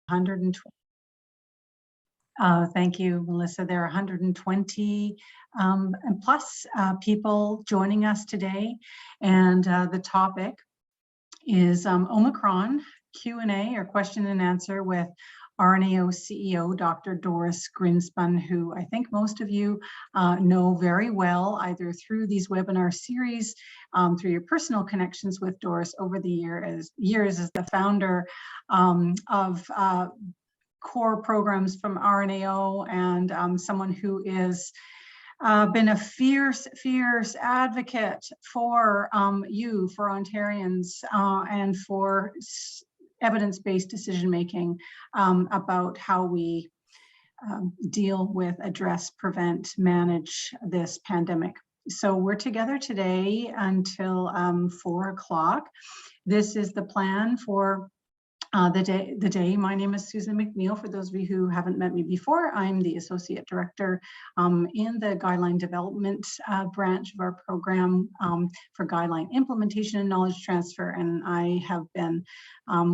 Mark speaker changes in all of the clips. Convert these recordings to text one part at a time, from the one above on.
Speaker 1: 120. Thank you, Melissa. There are 120 and plus people joining us today, and the topic is Omicron Q&A, or question and answer, with RNAO CEO Dr. Doris Grinspun, who I think most of you know very well, either through these webinar series, through your personal connections with Doris over the years as the founder of core programs from RNAO, and someone who is been a fierce advocate for you, for Ontarians, and for evidence-based decision-making about how we deal with, address, prevent, manage this pandemic. So we're together today until 4 o'clock. This is the plan for the day. My name is Susan McNeil. For those of you who haven't met me before, I'm the Associate Director in the Guideline Development branch of our program for guideline implementation and knowledge transfer, and I have been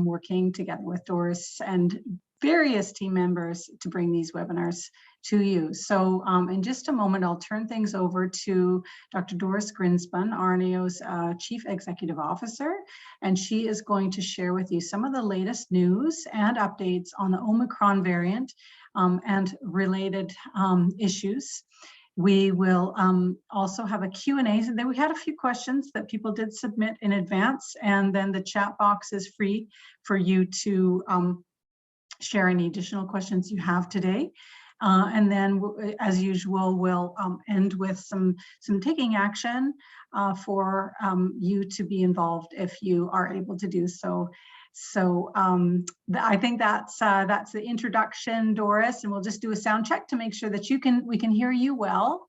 Speaker 1: working together with Doris and various team members to bring these webinars to you. So in just a moment, I'll turn things over to Dr. Doris Grinspun, RNAO's Chief Executive Officer, and she is going to share with you some of the latest news and updates on the Omicron variant and related issues. We will also have a Q&A. And then we had a few questions that people did submit in advance, and then the chat box is free for you to share any additional questions you have today. And then, as usual, we'll end with some taking action for you to be involved if you are able to do so. So I think that's the introduction, Doris, and we'll just do a sound check to make sure that we can hear you well.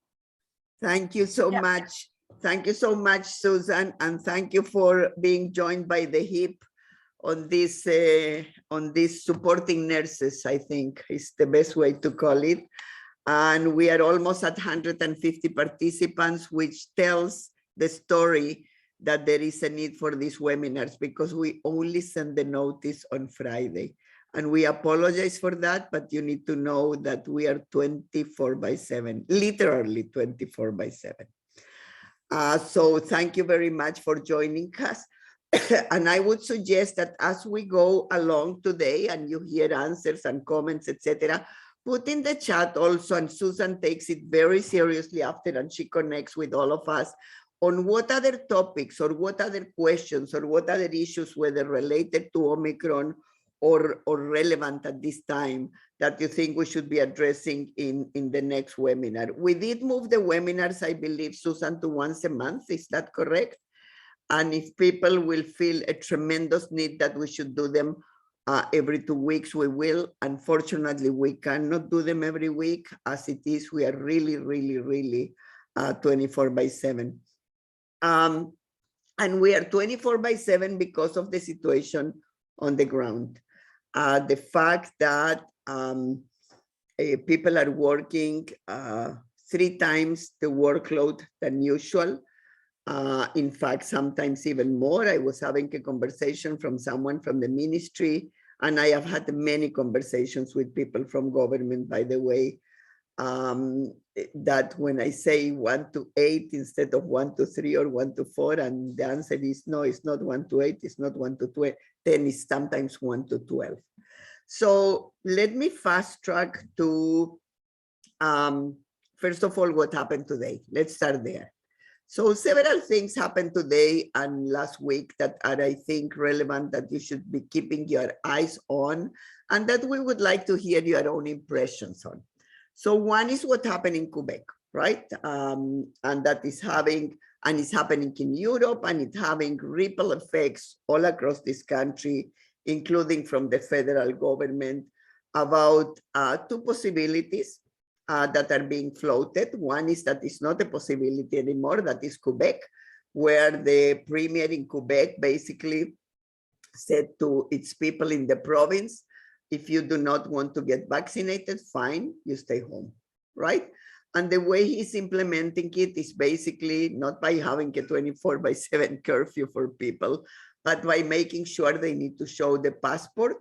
Speaker 2: Thank you so much. Thank you so much, Susan, and thank you for being joined by the HIP on this supporting nurses, I think is the best way to call it. And we are almost at 150 participants, which tells the story that there is a need for these webinars, because we only send the notice on Friday. And we apologize for that, but you need to know that we are 24/7, literally 24/7. So thank you very much for joining us. And I would suggest that as we go along today and you hear answers and comments, etc., put in the chat also, and Susan takes it very seriously after, and she connects with all of us on what other topics or what other questions or what other issues, whether related to Omicron or relevant at this time, that you think we should be addressing in the next webinar. We did move the webinars, I believe, Susan, to once a month. Is that correct? And if people will feel a tremendous need that we should do them every 2 weeks, we will. Unfortunately, we cannot do them every week. As it is, we are really 24/7. And we are 24/7 because of the situation on the ground. The fact that people are working 3 times the workload than usual. In fact, sometimes even more. I was having a conversation from someone from the ministry, and I have had many conversations with people from government, by the way, that when I say 1 to 8 instead of 1 to 3 or 1 to 4, and the answer is no, it's not 1 to 8, it's not 1 to 10, it's sometimes 1 to 12. So let me fast track to, first of all, what happened today. Let's start there. So several things happened today and last week that are, I think, relevant, that you should be keeping your eyes on, and that we would like to hear your own impressions on. So one is what happened in Quebec, right? And that is having, and it's happening in Europe, and it's having ripple effects all across this country, including from the federal government, about 2 possibilities that are being floated. One is that it's not a possibility anymore, that is Quebec, where the premier in Quebec basically said to its people in the province, if you do not want to get vaccinated, fine, you stay home, right? And the way he's implementing it is basically not by having a 24/7 curfew for people, but by making sure they need to show the passport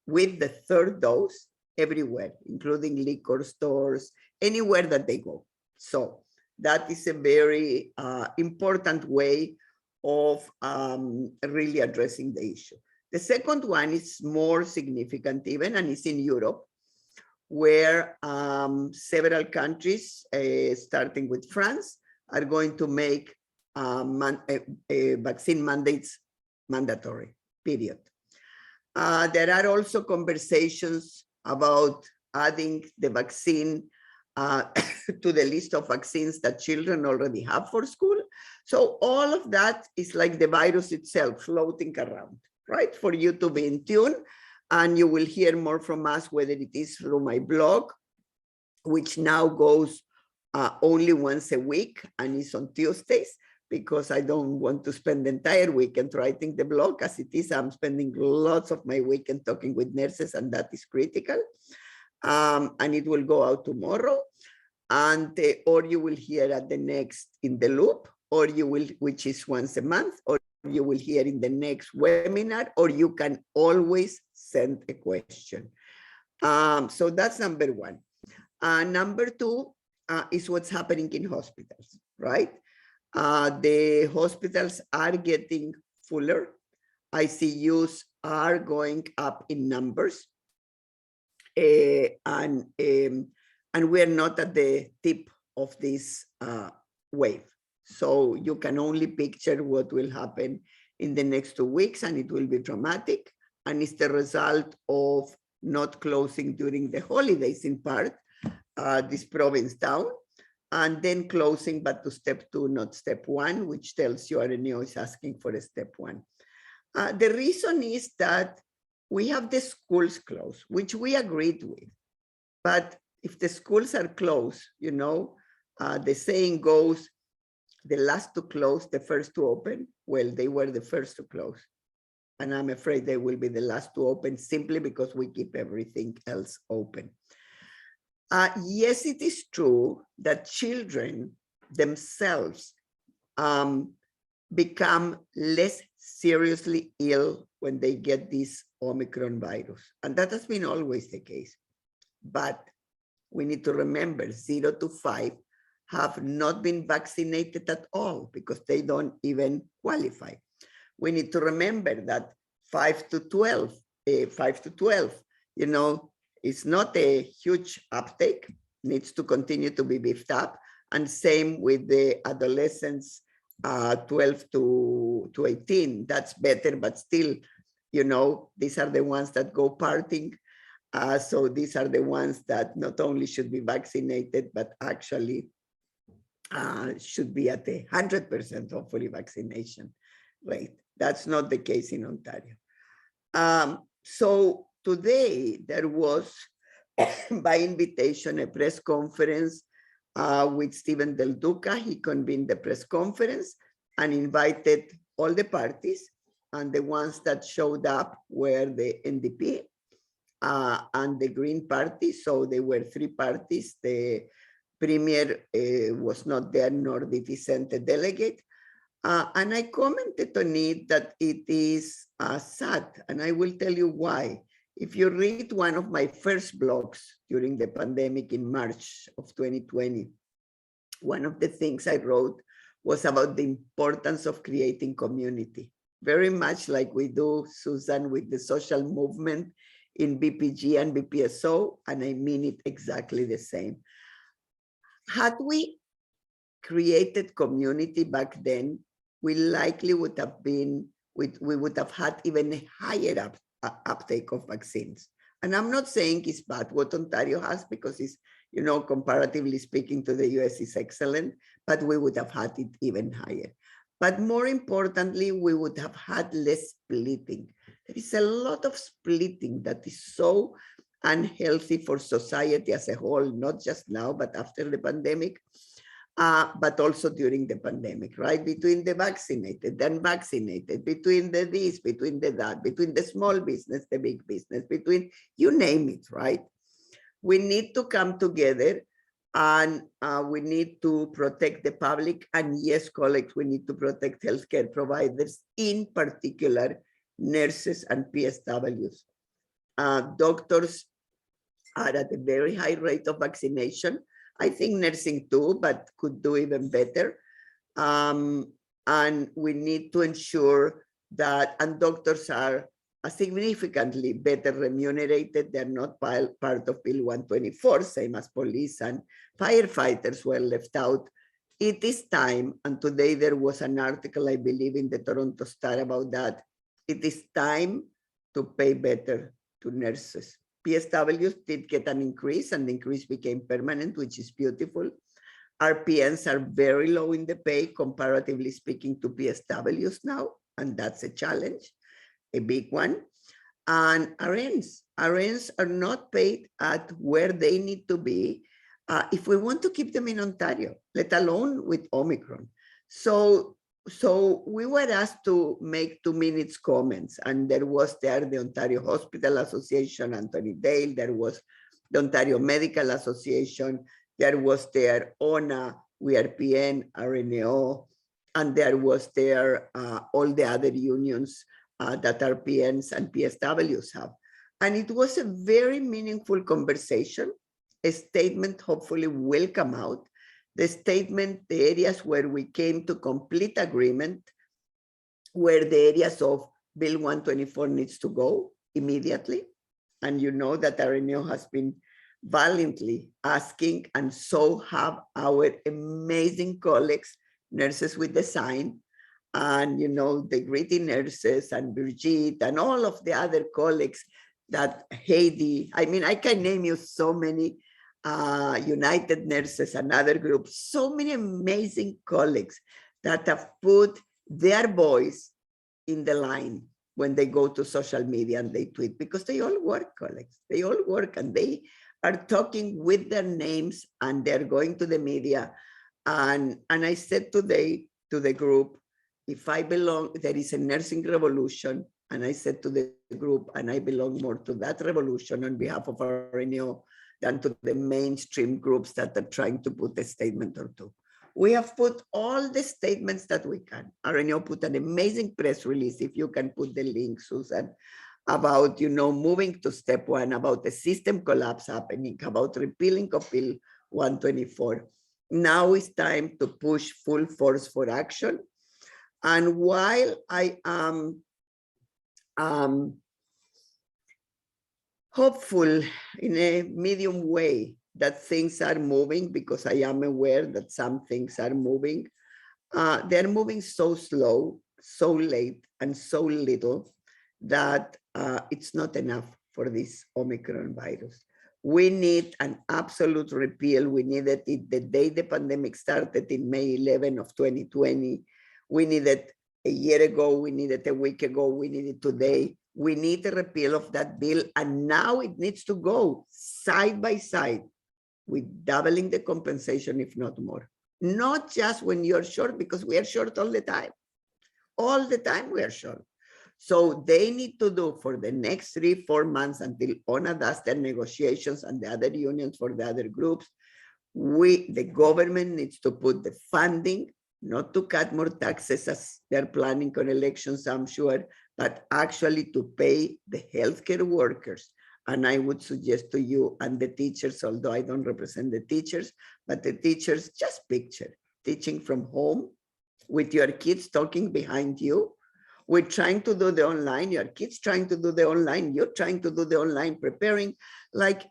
Speaker 2: with the third dose everywhere, including liquor stores, anywhere that they go. So that is a very important way of really addressing the issue. The second one is more significant even, and it's in Europe, where several countries, starting with France, are going to make vaccine mandates mandatory, period. There are also conversations about adding the vaccine to the list of vaccines that children already have for school. So all of that is like the virus itself floating around, right? For you to be in tune, and you will hear more from us, whether it is through my blog, which now goes only once a week and is on Tuesdays, because I don't want to spend the entire weekend writing the blog. As it is, I'm spending lots of my weekend talking with nurses, and that is critical. And it will go out tomorrow, and or you will hear at the next In the Loop, or you will, which is once a month, or you will hear in the next webinar, or you can always send a question. So that's number one. Number two is what's happening in hospitals, right? The hospitals are getting fuller. ICUs are going up in numbers. And we're not at the tip of this wave. So you can only picture what will happen in the next 2 weeks, and it will be dramatic. And it's the result of not closing during the holidays in part, this province down, and then closing, but to step 2, not step 1, which tells you RNAO is asking for a step 1. The reason is that we have the schools closed, which we agreed with. But if the schools are closed, you know, the saying goes, the last to close, the first to open. Well, they were the first to close. And I'm afraid they will be the last to open, simply because we keep everything else open. Yes, it is true that children themselves become less seriously ill when they get this Omicron virus. And that has been always the case. But we need to remember 0 to 5 have not been vaccinated at all because they don't even qualify. We need to remember that 5 to 12, you know, it's not a huge uptake, needs to continue to be beefed up. And same with the adolescents, 12 to 18, that's better, but still, you know, these are the ones that go partying. So these are the ones that not only should be vaccinated, but actually should be at 100% hopefully vaccination rate. That's not the case in Ontario. So today there was, by invitation, a press conference with Stephen Del Duca. He convened the press conference and invited all the parties, and the ones that showed up were the NDP and the Green Party. So there were 3 parties. The Premier was not there, nor did he send a delegate. And I commented on it that it is sad, and I will tell you why. If you read one of my first blogs during the pandemic in March of 2020, one of the things I wrote was about the importance of creating community, very much like we do, Susan, with the social movement in BPG and BPSO, and I mean it exactly the same. Had we created community back then, we likely would have been, we would have had even a higher uptake of vaccines. And I'm not saying it's bad what Ontario has, because it's, you know, comparatively speaking to the US is excellent, but we would have had it even higher. But more importantly, we would have had less splitting. There is a lot of splitting that is so unhealthy for society as a whole, not just now, but after the pandemic, but also during the pandemic, right? Between the vaccinated, the unvaccinated, between the this, between the that, between the small business, the big business, between, you name it, right? We need to come together, and we need to protect the public. And yes, colleagues, we need to protect healthcare providers, in particular nurses and PSWs. Doctors are at a very high rate of vaccination. I think nursing too, but could do even better. And we need to ensure that, and doctors are significantly better remunerated. They're not part of Bill 124, same as police and firefighters were left out. It is time, and today there was an article, I believe, in the Toronto Star about that. It is time to pay better to nurses. PSWs did get an increase, and the increase became permanent, which is beautiful. RPNs are very low in the pay, comparatively speaking, to PSWs now, and that's a challenge, a big one. And RNs are not paid at where they need to be if we want to keep them in Ontario, let alone with Omicron. So we were asked to make 2 minutes comments, and there was there the Ontario Hospital Association, Anthony Dale, there was the Ontario Medical Association, there was their ONA, WRPN, RNAO, and there was there all the other unions that RPNs and PSWs have. And it was a very meaningful conversation. A statement hopefully will come out. The statement, the areas where we came to complete agreement were the areas of Bill 124 needs to go immediately. And you know that RNAO has been valiantly asking, and so have our amazing colleagues, Nurses with Design, and you know, the Gritty nurses and Brigitte and all of the other colleagues that Heidi, I mean, I can name you so many United Nurses and other groups, so many amazing colleagues that have put their voice in the line when they go to social media and they tweet, because they all work, colleagues. They all work, and they are talking with their names, and they're going to the media. And I said today to the group, if I belong, there is a nursing revolution. And I said to the group, and I belong more to that revolution on behalf of our RNAO than to the mainstream groups that are trying to put a statement or two. We have put all the statements that we can. RNAO put an amazing press release, if you can put the link, Susan, about, you know, moving to step one, about the system collapse happening, about repealing of Bill 124. Now it's time to push full force for action. And while I am hopeful in a medium way that things are moving, because I am aware that some things are moving, they're moving so slow, so late, and so little that it's not enough for this Omicron virus. We need an absolute repeal. We needed it the day the pandemic started in May 11 of 2020. We needed a year ago, we needed a week ago, we need it today. We need a repeal of that bill, and now it needs to go side by side with doubling the compensation, if not more. Not just when you're short, because we are short all the time. All the time we are short. So they need to do for the next 3-4 months until ONA does their negotiations and the other unions for the other groups. The government needs to put the funding, not to cut more taxes as they're planning on elections, I'm sure, but actually to pay the healthcare workers. And I would suggest to you and the teachers, although I don't represent the teachers, but the teachers, just picture teaching from home with your kids talking behind you. We're trying to do the online, your kids trying to do the online, you're trying to do the online, preparing. Like,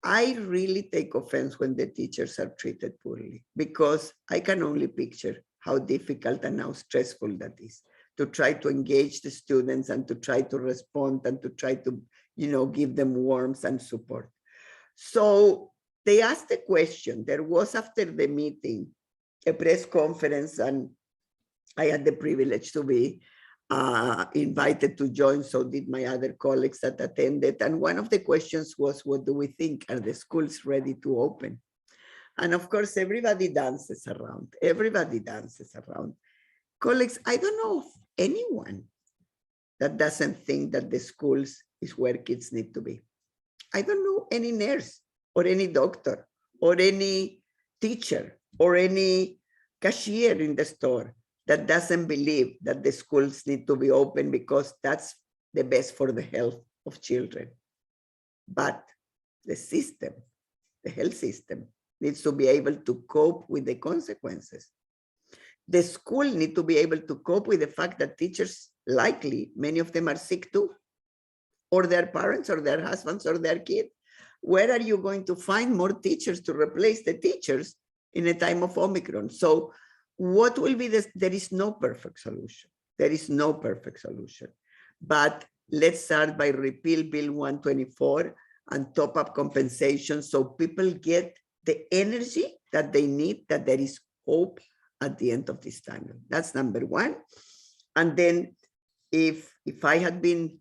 Speaker 2: I really take offense when the teachers are treated poorly, because I can only picture how difficult and how stressful that is, to try to engage the students and to try to respond and to try to, you know, give them warmth and support. So they asked a question. There was, after the meeting, a press conference, and I had the privilege to be invited to join, so did my other colleagues that attended. And one of the questions was, what do we think? Are the schools ready to open? And of course, everybody dances around. Everybody dances around. Colleagues, I don't know of anyone that doesn't think that the schools is where kids need to be. I don't know any nurse or any doctor or any teacher or any cashier in the store that doesn't believe that the schools need to be open, because that's the best for the health of children. But the system, the health system, needs to be able to cope with the consequences. The school needs to be able to cope with the fact that teachers, likely, many of them are sick too, or their parents, or their husbands, or their kids. Where are you going to find more teachers to replace the teachers in a time of Omicron? So what will be this? There is no perfect solution. There is no perfect solution. But let's start by repeal Bill 124 and top up compensation so people get the energy that they need, that there is hope at the end of this tunnel. That's number one. And then if I had been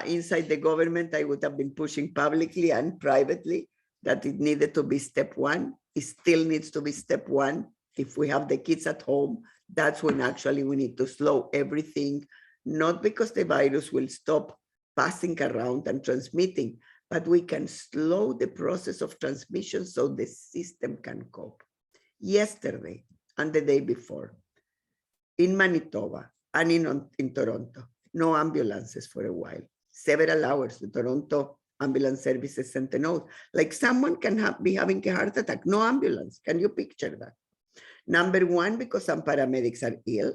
Speaker 2: inside the government, I would have been pushing publicly and privately that it needed to be step one. It still needs to be step one. If we have the kids at home, that's when actually we need to slow everything, not because the virus will stop passing around and transmitting, but we can slow the process of transmission so the system can cope. Yesterday and the day before, in Manitoba and in Toronto, no ambulances for a while. Several hours, the Toronto ambulance services sent a note, like someone can be having a heart attack, no ambulance. Can you picture that? Number one, because some paramedics are ill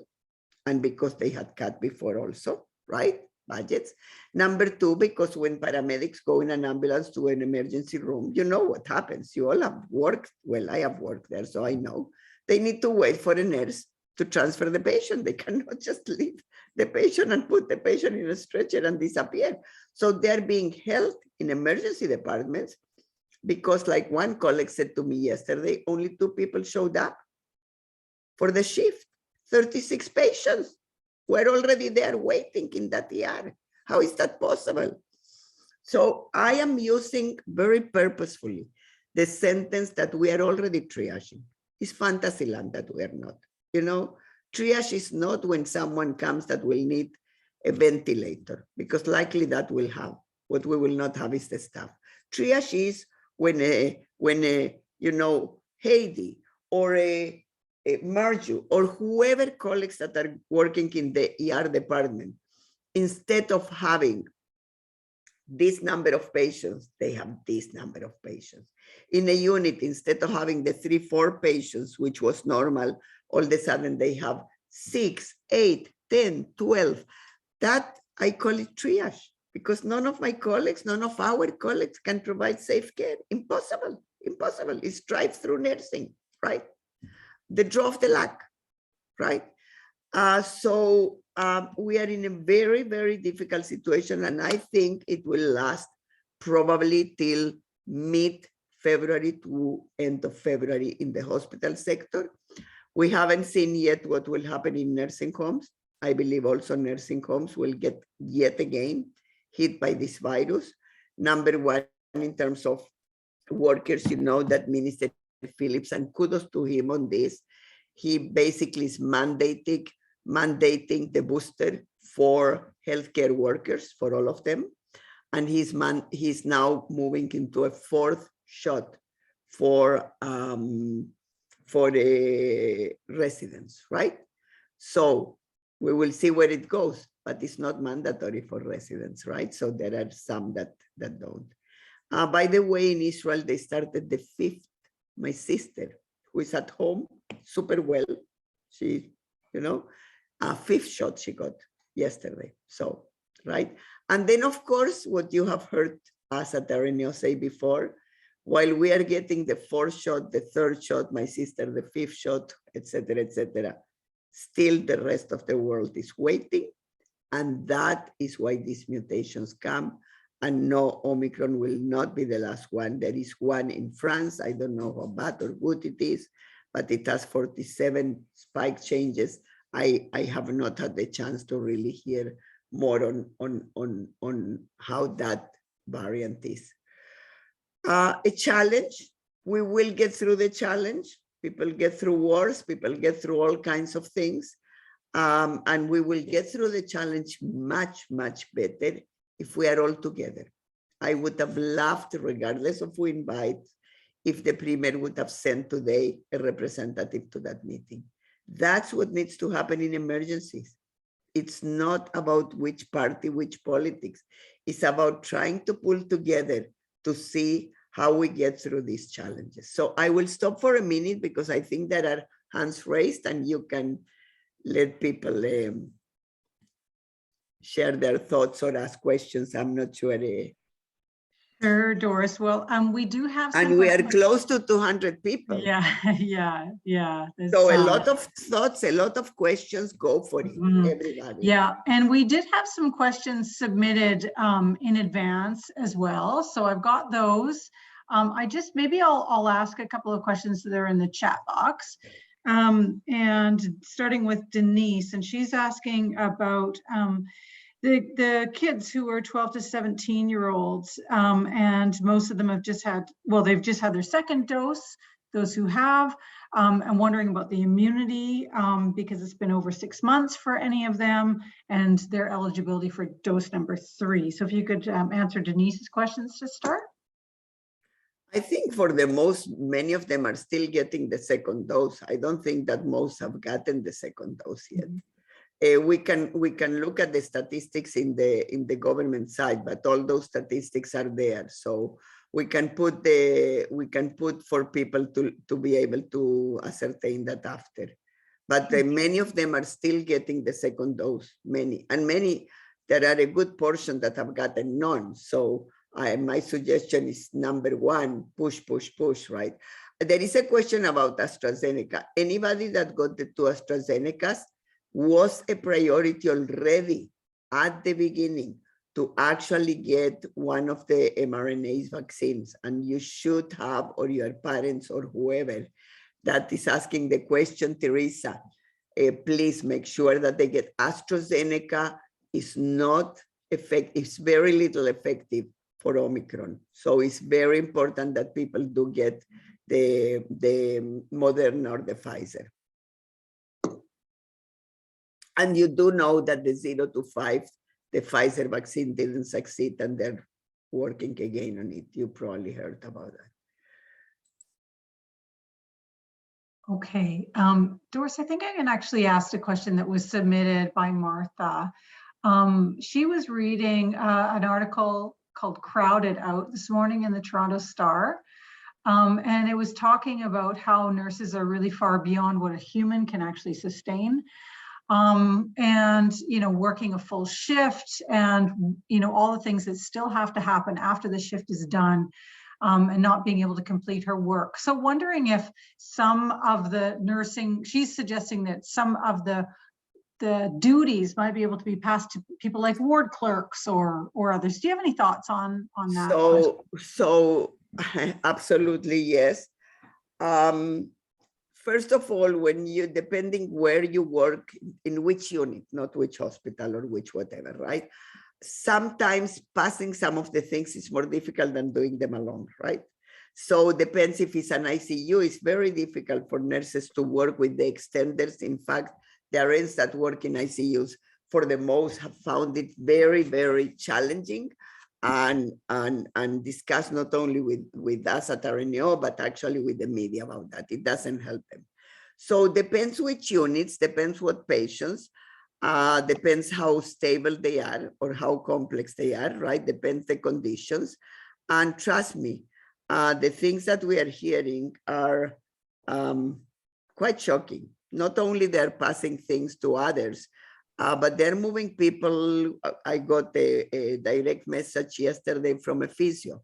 Speaker 2: and because they had cut before also, right? Budgets. Number two, because when paramedics go in an ambulance to an emergency room, you know what happens. You all have worked, well, I have worked there, so I know. They need to wait for a nurse to transfer the patient. They cannot just leave the patient and put the patient in a stretcher and disappear. So they're being held in emergency departments because, like one colleague said to me yesterday, only 2 people showed up for the shift. 36 patients were already there waiting in that ER. How is that possible? So I am using very purposefully the sentence that we are already triaging. It's fantasy land that we are not. You know, triage is not when someone comes that will need a ventilator, because likely that will have. What we will not have is the staff. Triage is when you know, Heidi or a Marju or whoever colleagues that are working in the ER department, instead of having this number of patients, they have this number of patients. In a unit, instead of having the 3-4 patients, which was normal, all of a sudden they have 6, 8, 10, 12. That I call it triage, because none of my colleagues, none of our colleagues can provide safe care. Impossible, impossible. It's drive-through nursing, right? The draw of the luck, right? So we are in a very, very difficult situation, and I think it will last probably till mid-February to end of February in the hospital sector. We haven't seen yet what will happen in nursing homes. I believe also nursing homes will get yet again hit by this virus. Number one, in terms of workers, you know that Minister Phillips, and kudos to him on this, he basically is mandating the booster for healthcare workers, for all of them. And he's now moving into a 4th shot for the residents, right? So we will see where it goes, but it's not mandatory for residents, right? So there are some that don't. By the way, in Israel, they started the 5th. My sister, who is at home, super well, she, you know, a 5th shot she got yesterday. So, right. And then, of course, what you have heard us at RNAO say before, while we are getting the 4th shot, the 3rd shot, my sister, the 5th shot, etc., still the rest of the world is waiting. And that is why these mutations come. And no, Omicron will not be the last one. There is one in France. I don't know how bad or good it is, but it has 47 spike changes. I have not had the chance to really hear more on how that variant is. A challenge. We will get through the challenge. People get through wars. People get through all kinds of things. And we will get through the challenge much, much better if we are all together. I would have loved, regardless of who invites, if the Premier would have sent today a representative to that meeting. That's what needs to happen in emergencies. it's not about which party, which politics. It's about trying to pull together to see how we get through these challenges. So I will stop for a minute because I think there are hands raised and you can let people share their thoughts or ask questions. I'm not sure.
Speaker 1: Sure, Doris. Well, we do have some
Speaker 2: And we are
Speaker 1: questions.
Speaker 2: close to 200 people.
Speaker 1: Yeah.
Speaker 2: So a lot of thoughts, a lot of questions. Go for it, everybody.
Speaker 1: Yeah, and we did have some questions submitted in advance as well. So I've got those. Maybe I'll ask a couple of questions that are in the chat box. And starting with Denise, and she's asking about the kids who are 12 to 17-year-olds, and most of them have they've just had their second dose, those who have, and wondering about the immunity because it's been over 6 months for any of them and their eligibility for dose number 3. So if you could answer Denise's questions to start.
Speaker 2: I think for many of them are still getting the second dose. I don't think that most have gotten the second dose yet. We can look at the statistics in the government side, but all those statistics are there. So we can put for people to be able to ascertain that after. But many of them are still getting the second dose, many. There are a good portion that have gotten none. So my suggestion is number 1, push, right? There is a question about AstraZeneca. Anybody that got the 2 AstraZenecas was a priority already at the beginning to actually get one of the mRNA vaccines. And you should have, or your parents or whoever that is asking the question, Teresa, please make sure that they get AstraZeneca. Is not effective, it's very little effective for Omicron. So it's very important that people do get the Moderna or the Pfizer. And you do know that the 0 to 5, the Pfizer vaccine didn't succeed and they're working again on it. You probably heard about that.
Speaker 1: Okay, Doris, I think I can actually ask a question that was submitted by Martha. She was reading an article called Crowded Out this morning in the Toronto Star. And it was talking about how nurses are really far beyond what a human can actually sustain. And, working a full shift and, all the things that still have to happen after the shift is done, and not being able to complete her work. So wondering if some of the nursing, she's suggesting that some of the duties might be able to be passed to people like ward clerks or others. Do you have any thoughts on that?
Speaker 2: So absolutely, yes. First of all, depending where you work, in which unit, not which hospital or which whatever, right? Sometimes passing some of the things is more difficult than doing them alone, right? So depends if it's an ICU, it's very difficult for nurses to work with the extenders. In fact, the RNs that work in ICUs for the most have found it very, very challenging and discuss not only with us at RNAO, but actually with the media about that. It doesn't help them. So depends which units, depends what patients, depends how stable they are or how complex they are, right? Depends the conditions. And trust me, the things that we are hearing are quite shocking. Not only they're passing things to others, but they're moving people. I got a direct message yesterday from a physio.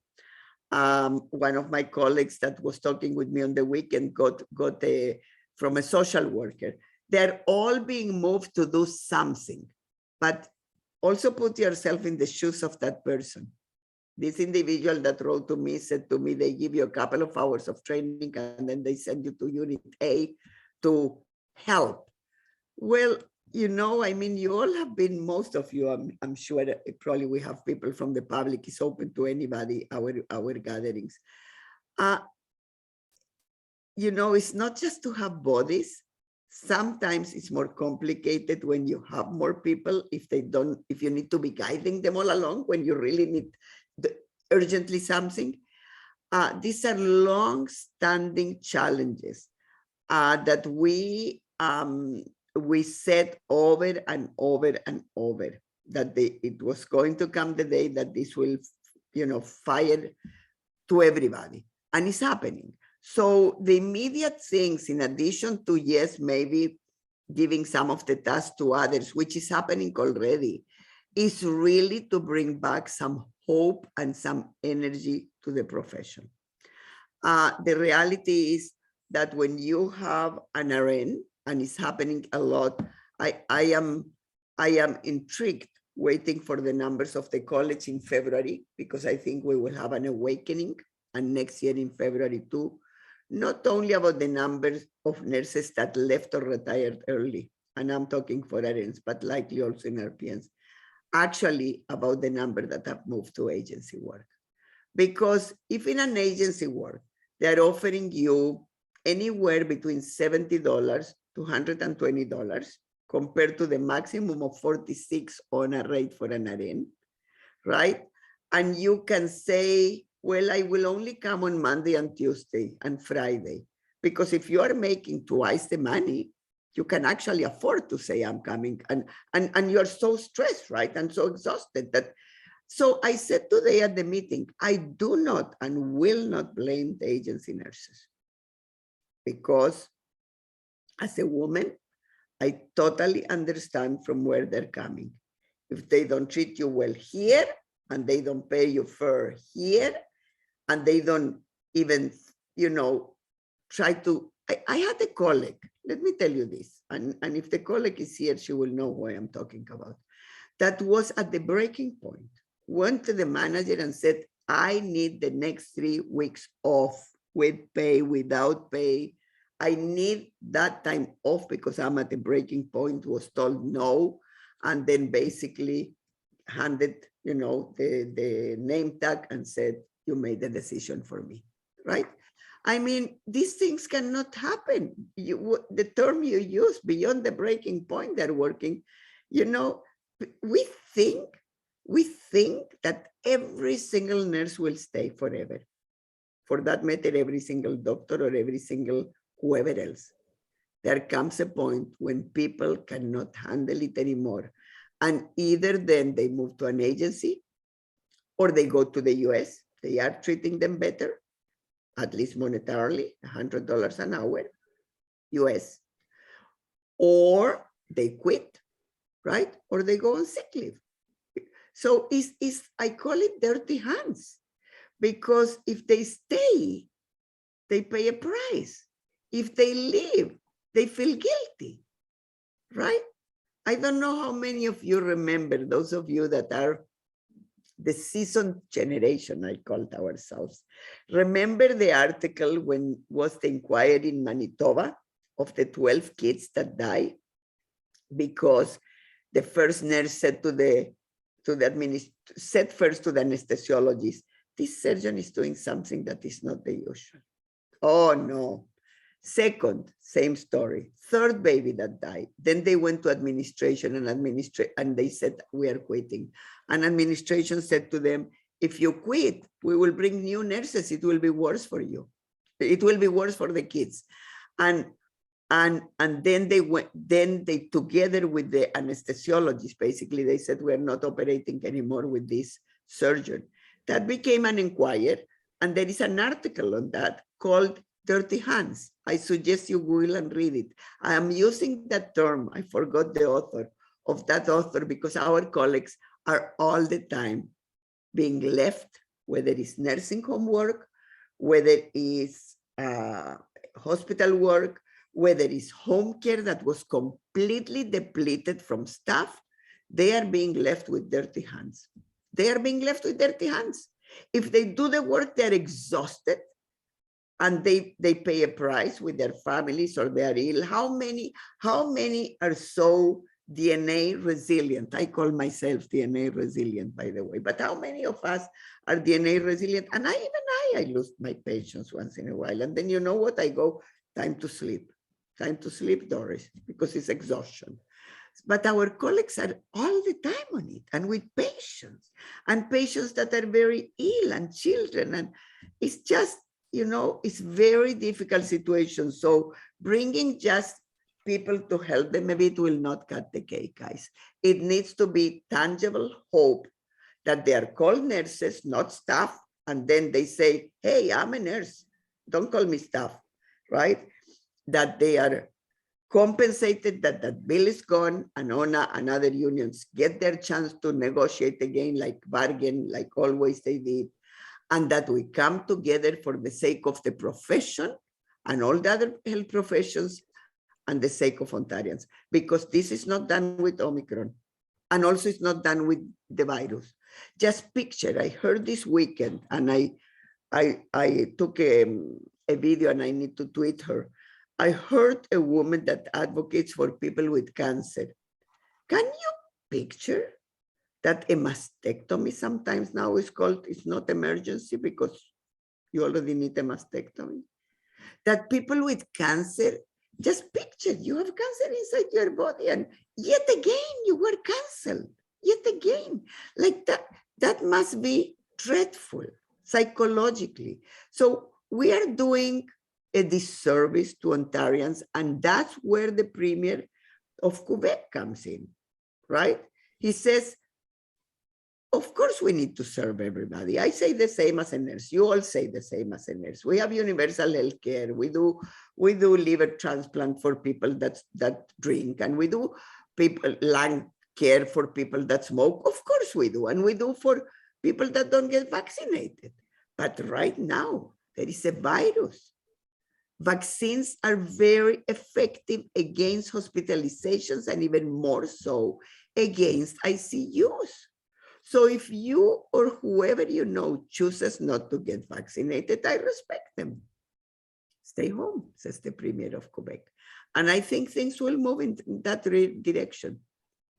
Speaker 2: One of my colleagues that was talking with me on the weekend got from a social worker. They're all being moved to do something, but also put yourself in the shoes of that person. This individual that wrote to me said to me, they give you a couple of hours of training and then they send you to unit A to help. Well, I mean, you all have been, most of you, I'm sure, probably we have people from the public, is open to anybody, our gatherings. It's not just to have bodies. Sometimes it's more complicated when you have more people, if you need to be guiding them all along, when you really need urgently something. These are long-standing challenges that we we said over and over and over that it was going to come the day that this will, fire to everybody. And it's happening. So the immediate things, in addition to, yes, maybe giving some of the tasks to others, which is happening already, is really to bring back some hope and some energy to the profession. The reality is that when you have an RN, and it's happening a lot, I am intrigued, waiting for the numbers of the college in February, because I think we will have an awakening, and next year in February too, not only about the numbers of nurses that left or retired early, and I'm talking for RNs, but likely also in RPNs, actually about the number that have moved to agency work. Because if in an agency work, they're offering you anywhere between $70 to $120 compared to the maximum of 46 on a rate for an RN, right? And you can say, well, I will only come on Monday and Tuesday and Friday, because if you are making twice the money, you can actually afford to say I'm coming, and you're so stressed, right? And so exhausted that. So I said today at the meeting, I do not and will not blame the agency nurses, because as a woman, I totally understand from where they're coming. If they don't treat you well here, and they don't pay you fair here, and they don't even, try to, I had a colleague, let me tell you this, and if the colleague is here, she will know who I am talking about, that was at the breaking point, went to the manager and said, I need the next 3 weeks off, with pay, without pay. I need that time off because I'm at the breaking point, was told no, and then basically handed, the name tag and said, you made the decision for me, right? I mean, these things cannot happen. The term you use, beyond the breaking point, they're working, we think that every single nurse will stay forever. For that matter, every single doctor or every single whoever else. There comes a point when people cannot handle it anymore. And either then they move to an agency, or they go to the US. They are treating them better, at least monetarily, $100 an hour, US. Or they quit, right? Or they go on sick leave. So I call it dirty hands, because if they stay, they pay a price. If they leave, they feel guilty, right? I don't know how many of you remember, those of you that are the seasoned generation, I called ourselves. Remember the article when was the inquiry in Manitoba of the 12 kids that died because the first nurse said to the anesthesiologist, this surgeon is doing something that is not the usual. Oh no. Second, same story. Third baby that died. Then they went to administration, and they said, we are quitting. And administration said to them, if you quit, we will bring new nurses. It will be worse for you. It will be worse for the kids. And then they together with the anesthesiologist, basically they said, we're not operating anymore with this surgeon. That became an inquiry. And there is an article on that called Dirty Hands. I suggest you Google and read it. I am using that term. I forgot the author of that author, because our colleagues are all the time being left, whether it's nursing home work, whether it's hospital work, whether it's home care that was completely depleted from staff, they are being left with dirty hands. They are being left with dirty hands. If they do the work, they're exhausted, and they pay a price with their families, or they are ill. How many are so DNA resilient? I call myself DNA resilient, by the way, but how many of us are DNA resilient? And I lose my patience once in a while. And then you know what? I go, time to sleep, Doris, because it's exhaustion. But our colleagues are all the time on it, and with patients that are very ill, and children. And it's just, it's very difficult situation. So bringing just people to help them, maybe it will not cut the cake, guys. It needs to be tangible hope that they are called nurses, not staff. And then they say, hey, I'm a nurse. Don't call me staff, right? That they are compensated, that that bill is gone, and ONA and other unions get their chance to negotiate again, like bargain, like always they did. And that we come together for the sake of the profession and all the other health professions and the sake of Ontarians, because this is not done with Omicron. And also it's not done with the virus. Just picture, I heard this weekend, and I took a video and I need to tweet her. I heard a woman that advocates for people with cancer. Can you picture that a mastectomy sometimes now is called, it's not emergency because you already need a mastectomy? That people with cancer, just picture, you have cancer inside your body and yet again you were canceled, yet again. Like that must be dreadful psychologically. So we are doing a disservice to Ontarians, and that's where the Premier of Quebec comes in, right? He says, of course we need to serve everybody. I say the same as a nurse. You all say the same as a nurse. We have universal health care. We do liver transplant for people that drink, and we do lung care for people that smoke. Of course we do, and we do for people that don't get vaccinated. But right now, there is a virus. Vaccines are very effective against hospitalizations and even more so against ICUs. So if you or whoever you know chooses not to get vaccinated, I respect them. Stay home, says the Premier of Quebec. And I think things will move in that direction.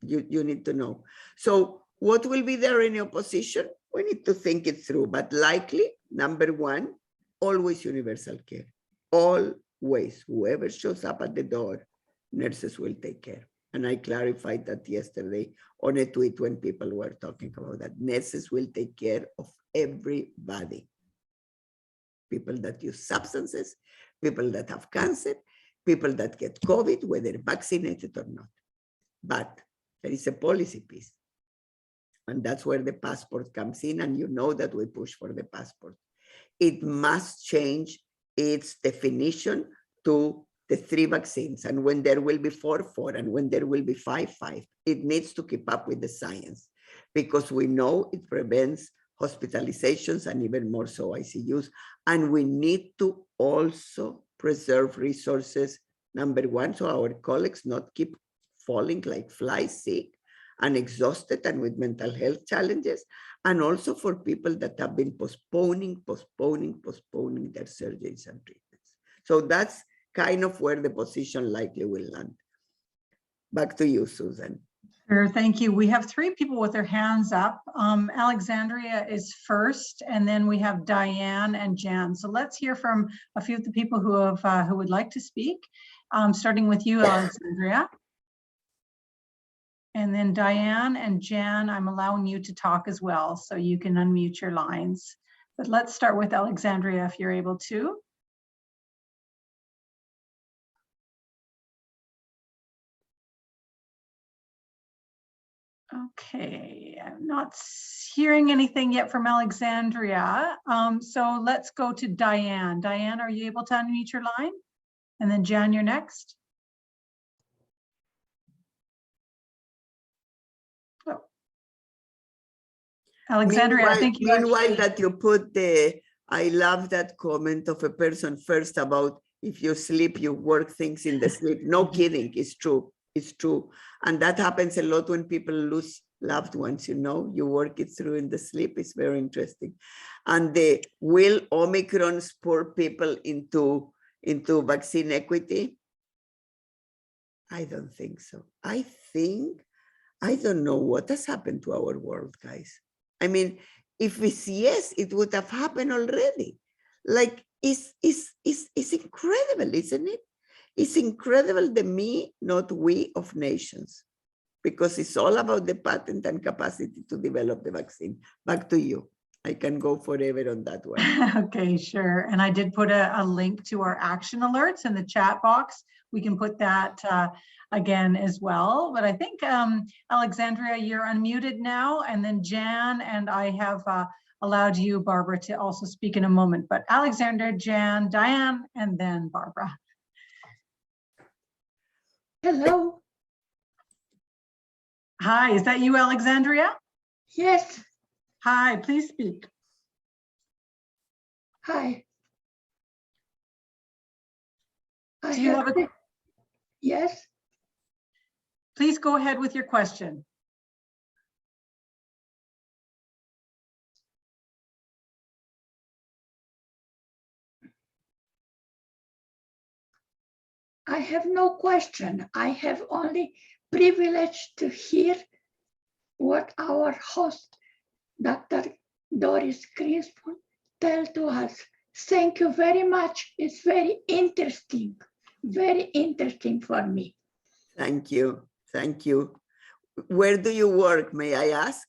Speaker 2: You need to know. So what will be the RNAO position? We need to think it through, but likely, number one, always universal care. Always, whoever shows up at the door, nurses will take care. And I clarified that yesterday on a tweet when people were talking about that. Nurses will take care of everybody. People that use substances, people that have cancer, people that get COVID, whether vaccinated or not. But there is a policy piece. And that's where the passport comes in. And you know that we push for the passport. It must change its definition to the 3 vaccines. And when there will be 4, and when there will be 5, it needs to keep up with the science, because we know it prevents hospitalizations and even more so ICUs. And we need to also preserve resources, number one, so our colleagues not keep falling like flies sick and exhausted and with mental health challenges, and also for people that have been postponing their surgeries and treatments. So that's kind of where the position likely will land. Back to you, Susan.
Speaker 1: Sure, thank you. We have 3 people with their hands up. Alexandria is first, and then we have Diane and Jan. So let's hear from a few of the people who would like to speak, starting with you, Alexandria. And then Diane and Jan, I'm allowing you to talk as well, so you can unmute your lines. But let's start with Alexandria, if you're able to. Okay, I'm not hearing anything yet from Alexandria. So let's go to Diane. Diane, are you able to unmute your line? And then Jan, you're next. Oh. Alexandria, I think you
Speaker 2: meanwhile that you put I love that comment of a person first about if you sleep, you work things in the sleep. No kidding, it's true. It's true. And that happens a lot when people lose loved ones, you know, you work it through in the sleep. It's very interesting. And will Omicron spur people into vaccine equity? I don't think so. I don't know what has happened to our world, guys. I mean, if it's yes, it would have happened already. Like, it's incredible, isn't it? It's incredible, the me, not we of nations, because it's all about the patent and capacity to develop the vaccine. Back to you. I can go forever on that one.
Speaker 1: Okay, sure. And I did put a link to our action alerts in the chat box. we can put that again as well. But I think, Alexandria, you're unmuted now, and then Jan, and I have allowed you, Barbara, to also speak in a moment. But Alexandria, Jan, Diane, and then Barbara.
Speaker 3: Hello.
Speaker 1: Hi, is that you, Alexandria?
Speaker 3: Yes.
Speaker 1: Hi, please speak.
Speaker 3: Hi.
Speaker 1: Do you have a,
Speaker 3: Yes.
Speaker 1: please go ahead with your question.
Speaker 3: I have no question. I have only privilege to hear what our host, Dr. Doris Grinspun, tell to us. Thank you very much. It's very interesting for me.
Speaker 2: Thank you. Thank you. Where do you work, may I ask?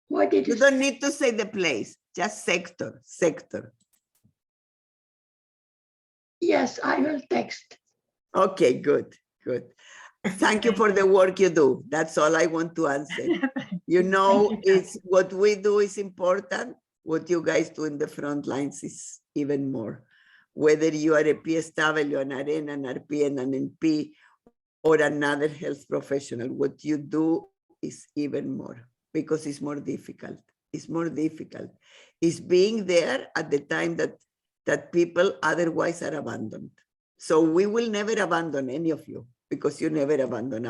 Speaker 3: What did
Speaker 2: You
Speaker 3: you
Speaker 2: don't
Speaker 3: say?
Speaker 2: need to say the place, just sector.
Speaker 3: Yes, I will text.
Speaker 2: Okay, good. Thank you for the work you do. That's all I want to answer. You know,
Speaker 1: Thank you,
Speaker 2: it's what we do is important. What you guys do in the front lines is even more. Whether you are a PSW, an RN, an RPN, an NP, or another health professional, what you do is even more because it's more difficult. It's more difficult. It's being there at the time that people otherwise are abandoned. So we will never abandon any of you because you never abandon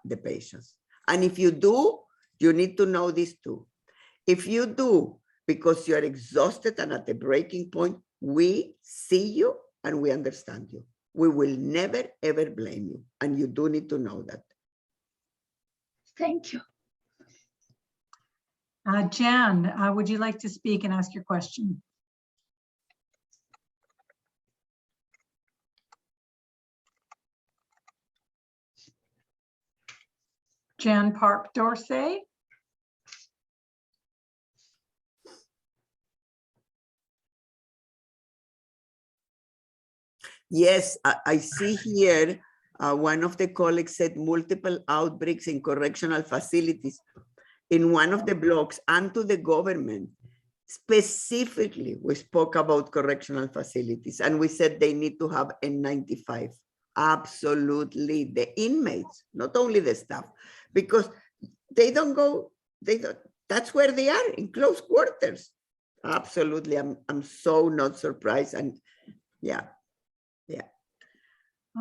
Speaker 2: the patients. And if you do, you need to know this too. If you do, because you are exhausted and at the breaking point, we see you and we understand you. We will never, ever blame you. And you do need to know that.
Speaker 3: Thank you.
Speaker 1: Jan, would you like to speak and ask your question? Jan Park Dorsey.
Speaker 2: Yes, I see here, one of the colleagues said multiple outbreaks in correctional facilities in one of the blocks and to the government. Specifically, we spoke about correctional facilities and we said they need to have N95. Absolutely, the inmates, not only the staff, because that's where they are, in close quarters. Absolutely, I'm so not surprised. And yeah.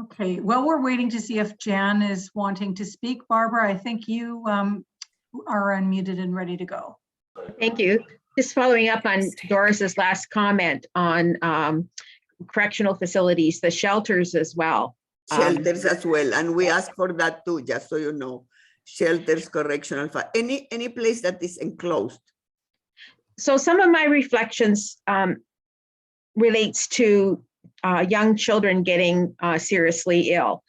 Speaker 1: Okay, well, we're waiting to see if Jan is wanting to speak. Barbara, I think you are unmuted and ready to go.
Speaker 4: Thank you. Just following up on Doris's last comment on correctional facilities, the shelters as well.
Speaker 2: Shelters as well, and we ask for that too, just so you know. Shelters, correctional, any place that is enclosed.
Speaker 4: So some of my reflections relates to young children getting seriously ill.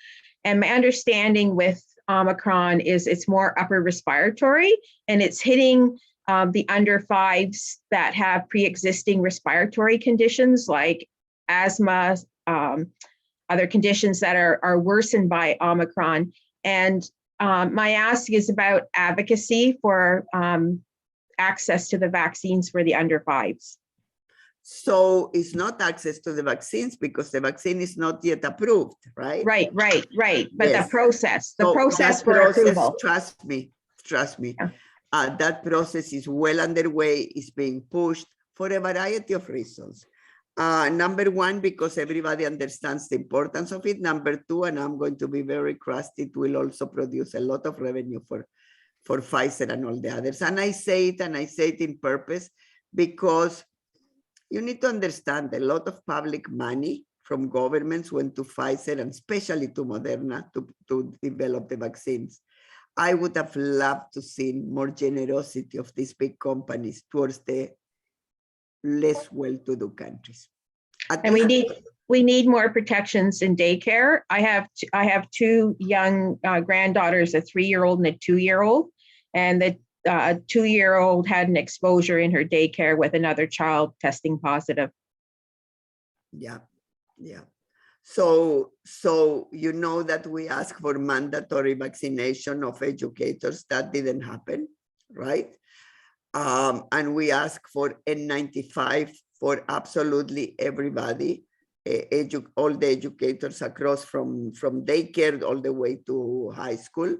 Speaker 4: And my understanding with Omicron is it's more upper respiratory and it's hitting the under fives that have pre-existing respiratory conditions like asthma, other conditions that are worsened by Omicron. And my ask is about advocacy for access to the vaccines for the under fives.
Speaker 2: So it's not access to the vaccines because the vaccine is not yet approved, right?
Speaker 4: Right. But
Speaker 2: Yes.
Speaker 4: the process
Speaker 2: So
Speaker 4: for
Speaker 2: that
Speaker 4: approval.
Speaker 2: trust me.
Speaker 4: Yeah.
Speaker 2: That process is well underway, is being pushed for a variety of reasons. Number one, because everybody understands the importance of it. Number two, and I'm going to be very crass, it will also produce a lot of revenue for Pfizer and all the others. And I say it in purpose because you need to understand a lot of public money from governments went to Pfizer and especially to Moderna to develop the vaccines. I would have loved to see more generosity of these big companies towards the less well-to-do countries.
Speaker 4: And we need more protections in daycare. I have two young granddaughters, a 3-year-old and a 2-year-old, and the 2-year-old had an exposure in her daycare with another child testing positive.
Speaker 2: Yeah. So you know that we asked for mandatory vaccination of educators. That didn't happen, right? And we asked for N95 for absolutely everybody, all the educators across from daycare all the way to high school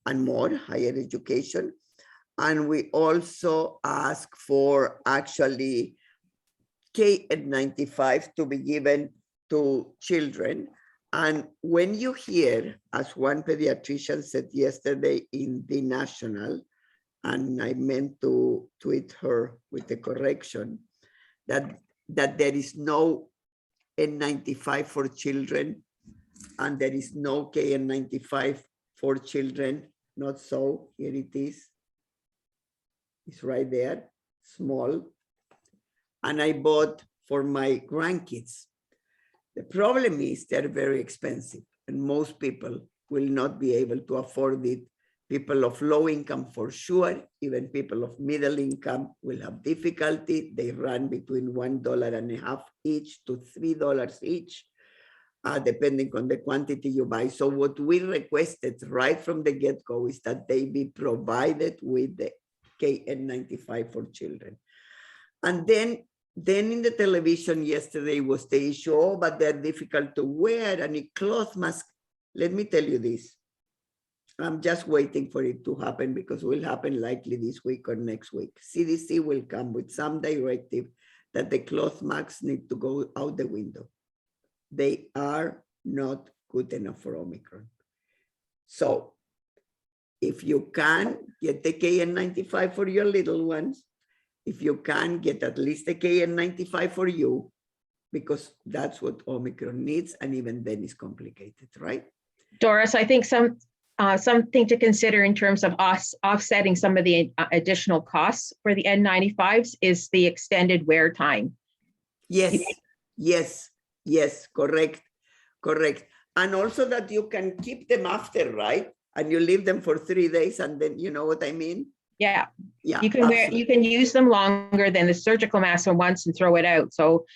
Speaker 2: and more, higher education. And we also asked for actually KN95 to be given to children. And when you hear, as one pediatrician said yesterday in the National, and I meant to tweet her with the correction, that there is no N95 for children and there is no KN95 for children. Not so, here it is. It's right there, small. And I bought for my grandkids. The problem is they're very expensive and most people will not be able to afford it. People of low income for sure, even people of middle income will have difficulty. They run between $1.50 each to $3 each, depending on the quantity you buy. So what we requested right from the get-go is that they be provided with the KN95 for children. And then in the television yesterday was the issue, oh, but they're difficult to wear and a cloth mask. Let me tell you this. I'm just waiting for it to happen because it will happen likely this week or next week. CDC will come with some directive that the cloth masks need to go out the window. They are not good enough for Omicron. So if you can get the KN95 for your little ones, if you can get at least a KN95 for you, because that's what Omicron needs, and even then it's complicated, right?
Speaker 4: Doris, I think something to consider in terms of offsetting some of the additional costs for the N95s is the extended wear time.
Speaker 2: Yes, correct. And also that you can keep them after, right? And you leave them for 3 days and then, you know what I mean?
Speaker 4: Yeah,
Speaker 2: yeah.
Speaker 4: You can use them longer than the surgical mask once and throw it out. So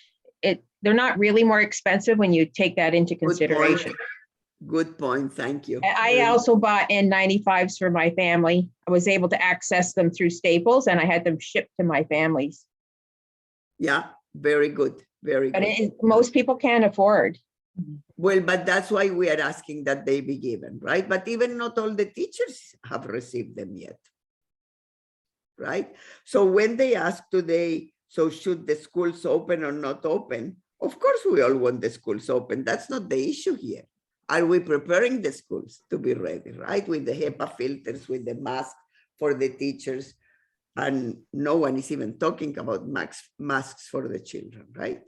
Speaker 4: they're not really more expensive when you take that into consideration.
Speaker 2: Good point. Thank you.
Speaker 4: I also bought N95s for my family. I was able to access them through Staples and I had them shipped to my families.
Speaker 2: Yeah, very good. Very good.
Speaker 4: But most people can't afford.
Speaker 2: Well, but that's why we are asking that they be given, right? But even not all the teachers have received them yet, right? So when they ask today, so should the schools open or not open? Of course, we all want the schools open. That's not the issue here. Are we preparing the schools to be ready, right? With the HEPA filters, with the mask for the teachers, and no one is even talking about masks for the children, right?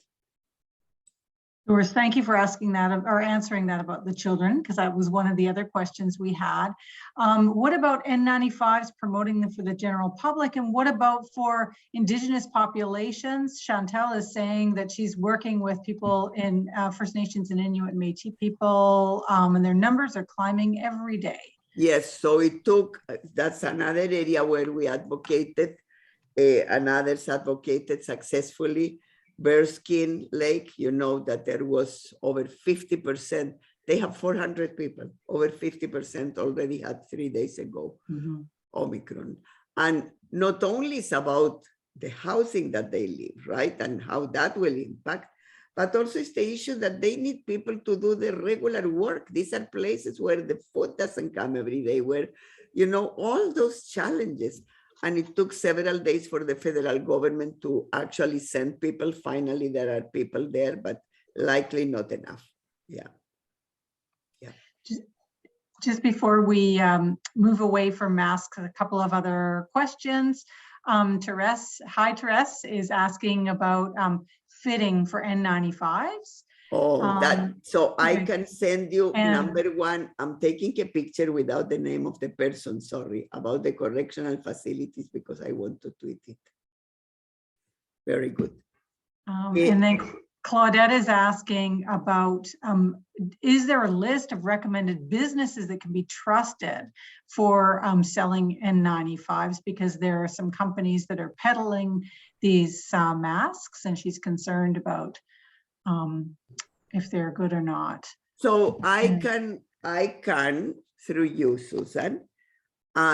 Speaker 1: Doris, thank you for asking that or answering that about the children, because that was one of the other questions we had. What about N95s, promoting them for the general public? And what about for Indigenous populations? Chantel is saying that she's working with people in First Nations and Inuit and Métis people, and their numbers are climbing every day.
Speaker 2: Yes, so it took, that's another area where we advocated, and others advocated successfully. Bearskin Lake, you know that there was over 50%. They have 400 people, over 50% already had 3 days ago, Omicron. And not only it's about the housing that they live, right? And how that will impact, but also it's the issue that they need people to do the regular work. These are places where the food doesn't come every day, where, you know, all those challenges. And it took several days for the federal government to actually send people. Finally, there are people there, but likely not enough. Yeah.
Speaker 1: Just before we move away from masks, a couple of other questions. Therese is asking about fitting for N95s.
Speaker 2: Oh, so I
Speaker 1: okay.
Speaker 2: can send you number one. I'm taking a picture without the name of the person, sorry, about the correctional facilities because I want to tweet it. Very good.
Speaker 1: And then Claudette is asking about, is there a list of recommended businesses that can be trusted for selling N95s? Because there are some companies that are peddling these masks, and she's concerned about if they're good or not.
Speaker 2: So I can through you, Susan,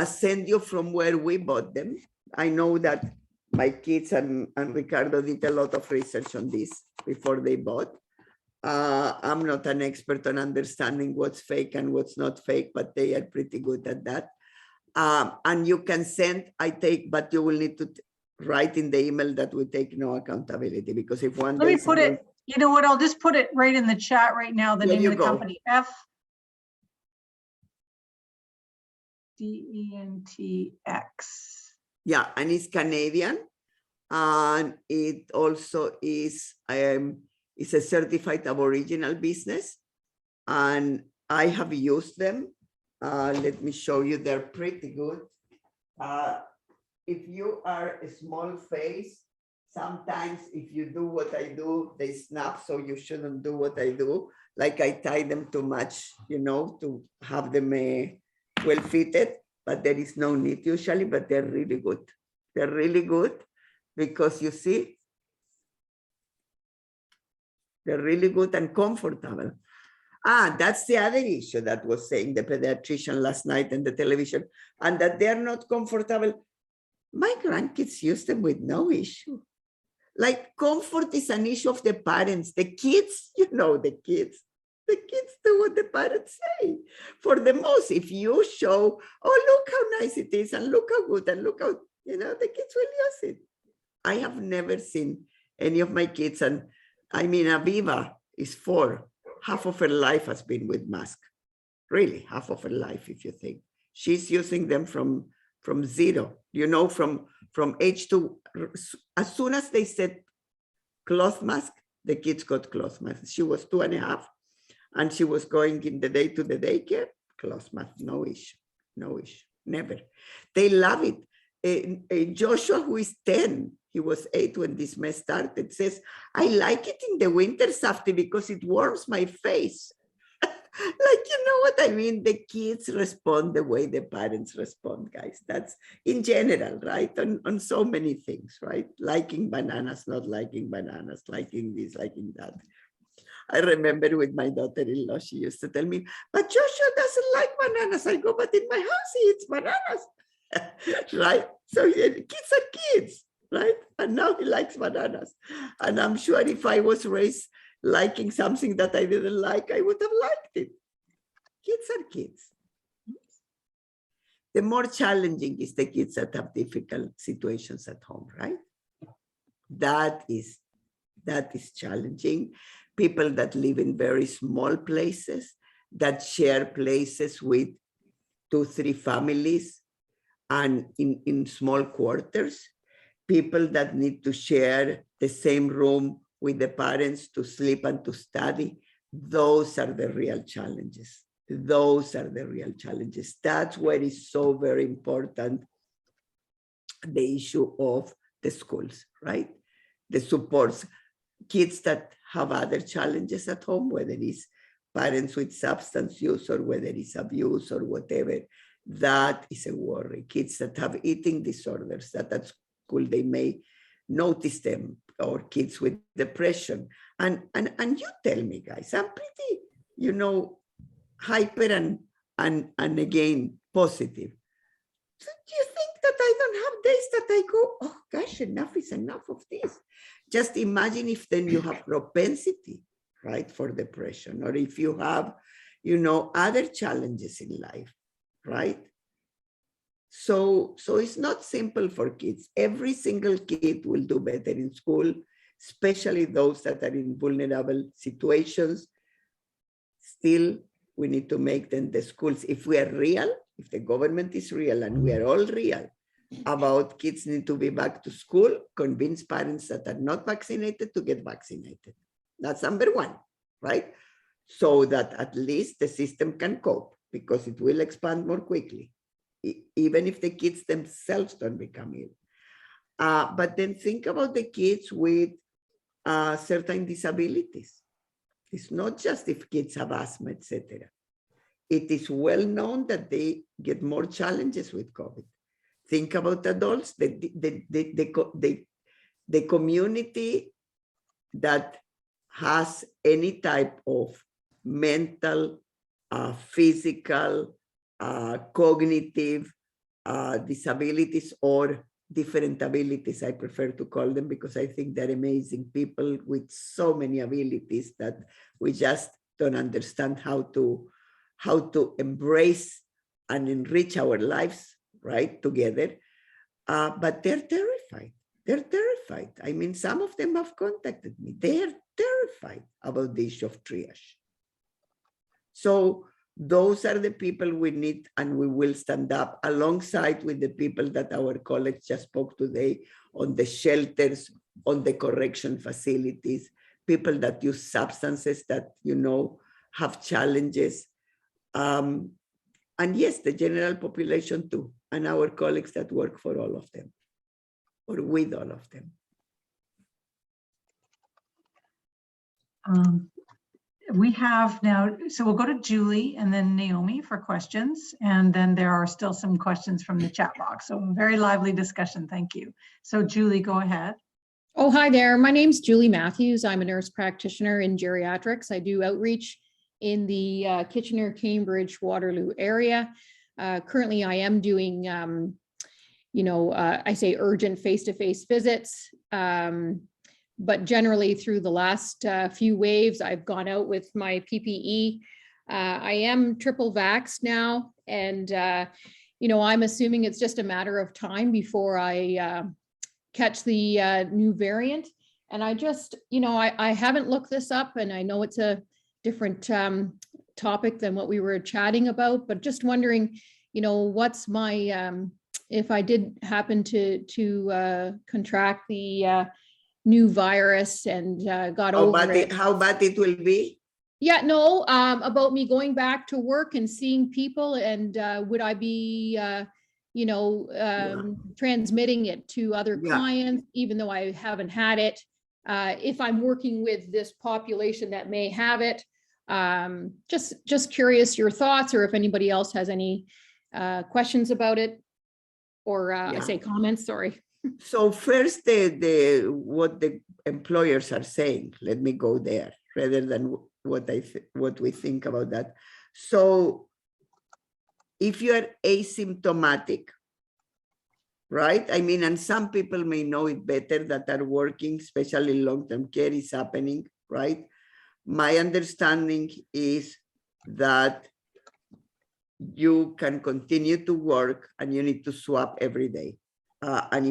Speaker 2: send you from where we bought them. I know that my kids and Ricardo did a lot of research on this before they bought. I'm not an expert on understanding what's fake and what's not fake, but they are pretty good at that. And you can send, but you will need to write in the email that we take no accountability, because if one
Speaker 1: Let me put it, you know what, I'll just put it right in the chat right now, the
Speaker 2: There
Speaker 1: name
Speaker 2: you
Speaker 1: of the
Speaker 2: go.
Speaker 1: company, FDENTX.
Speaker 2: Yeah, and it's Canadian, and it also is it's a certified Aboriginal business, and I have used them. Let me show you, they're pretty good. If you are a small face, sometimes if you do what I do, they snap, so you shouldn't do what I do. Like I tie them too much, you know, to have them well fitted, but there is no need usually, but they're really good. They're really good because you see, they're really good and comfortable. That's the other issue that was saying the pediatrician last night in the television, and that they're not comfortable. My grandkids use them with no issue. Like comfort is an issue of the parents. The kids, you know, the kids do what the parents say. For the most, if you show, oh, look how nice it is, and look how good, and look how, you know, the kids will use it. I have never seen any of my kids, and I mean, Aviva is 4. Half of her life has been with mask. Really, half of her life, if you think. She's using them from zero, you know, from age to, as soon as they said cloth mask, the kids got cloth mask. She was 2.5, and she was going in the day to the daycare, cloth mask, no issue, never. They love it. Joshua, who is 10, he was 8 when this mess started, says, I like it in the winter, Safti, because it warms my face. Like, you know what I mean? The kids respond the way the parents respond, guys. That's in general, right? On so many things, right? Liking bananas, not liking bananas, liking this, liking that. I remember with my daughter-in-law, she used to tell me, but Joshua doesn't like bananas. I go, but in my house, he eats bananas, right? So kids are kids, right? And now he likes bananas. And I'm sure if I was raised liking something that I didn't like, I would have liked it. Kids are kids. The more challenging is the kids that have difficult situations at home, right? That is challenging. People that live in very small places, that share places with 2-3 families and in small quarters, people that need to share the same room with the parents to sleep and to study. Those are the real challenges. Those are the real challenges. That's where it's so very important, the issue of the schools, right? The supports. Kids that have other challenges at home, whether it's parents with substance use or whether it's abuse or whatever, that is a worry. Kids that have eating disorders, that at school they may notice them, or kids with depression. And you tell me, guys, I'm pretty, you know, hyper and again, positive. So do you think that I don't have days that I go, oh gosh, enough is enough of this? Just imagine if then you have propensity, right, for depression, or if you have, you know, other challenges in life, right? So it's not simple for kids. Every single kid will do better in school, especially those that are in vulnerable situations. Still, we need to make them the schools. If we are real, if the government is real, and we are all real about kids need to be back to school, convince parents that are not vaccinated to get vaccinated. That's number one, right? So that at least the system can cope, because it will expand more quickly, even if the kids themselves don't become ill. But then think about the kids with certain disabilities. It's not just if kids have asthma, etc. It is well known that they get more challenges with COVID. Think about adults, the community that has any type of mental, physical, cognitive disabilities or different abilities, I prefer to call them, because I think they're amazing people with so many abilities that we just don't understand how to embrace and enrich our lives, right, together. But they're terrified. They're terrified. I mean, some of them have contacted me. They're terrified about the issue of triage. So those are the people we need, and we will stand up alongside with the people that our colleagues just spoke today on the shelters, on the correction facilities, people that use substances that, you know, have challenges. And yes, the general population too, and our colleagues that work for all of them or with all of them.
Speaker 1: We have now, so we'll go to Julie and then Naomi for questions. And then there are still some questions from the chat box. So a very lively discussion. Thank you. So Julie, go ahead.
Speaker 5: Oh, hi there. My name's Julie Matthews. I'm a nurse practitioner in geriatrics. I do outreach in the Kitchener, Cambridge, Waterloo area. Currently, I am doing, I say urgent face-to-face visits. But generally through the last few waves, I've gone out with my PPE. I am triple vaxxed now. And, I'm assuming it's just a matter of time before I catch the new variant. And I just, I haven't looked this up, and I know it's a different topic than what we were chatting about, but just wondering, what's my, if I did happen to contract the new virus and got over it.
Speaker 2: How bad it will be?
Speaker 5: Yeah, no, about me going back to work and seeing people, and would I be, transmitting it to other clients, even though I haven't had it? If I'm working with this population that may have it, just curious your thoughts, or if anybody else has any questions about it, or I say comments, sorry.
Speaker 2: So first, what the employers are saying. Let me go there rather than what we think about that. So if you are asymptomatic, right? I mean, and some people may know it better that are working, especially long-term care is happening, right? My understanding is that you can continue to work and you need to swap every day. And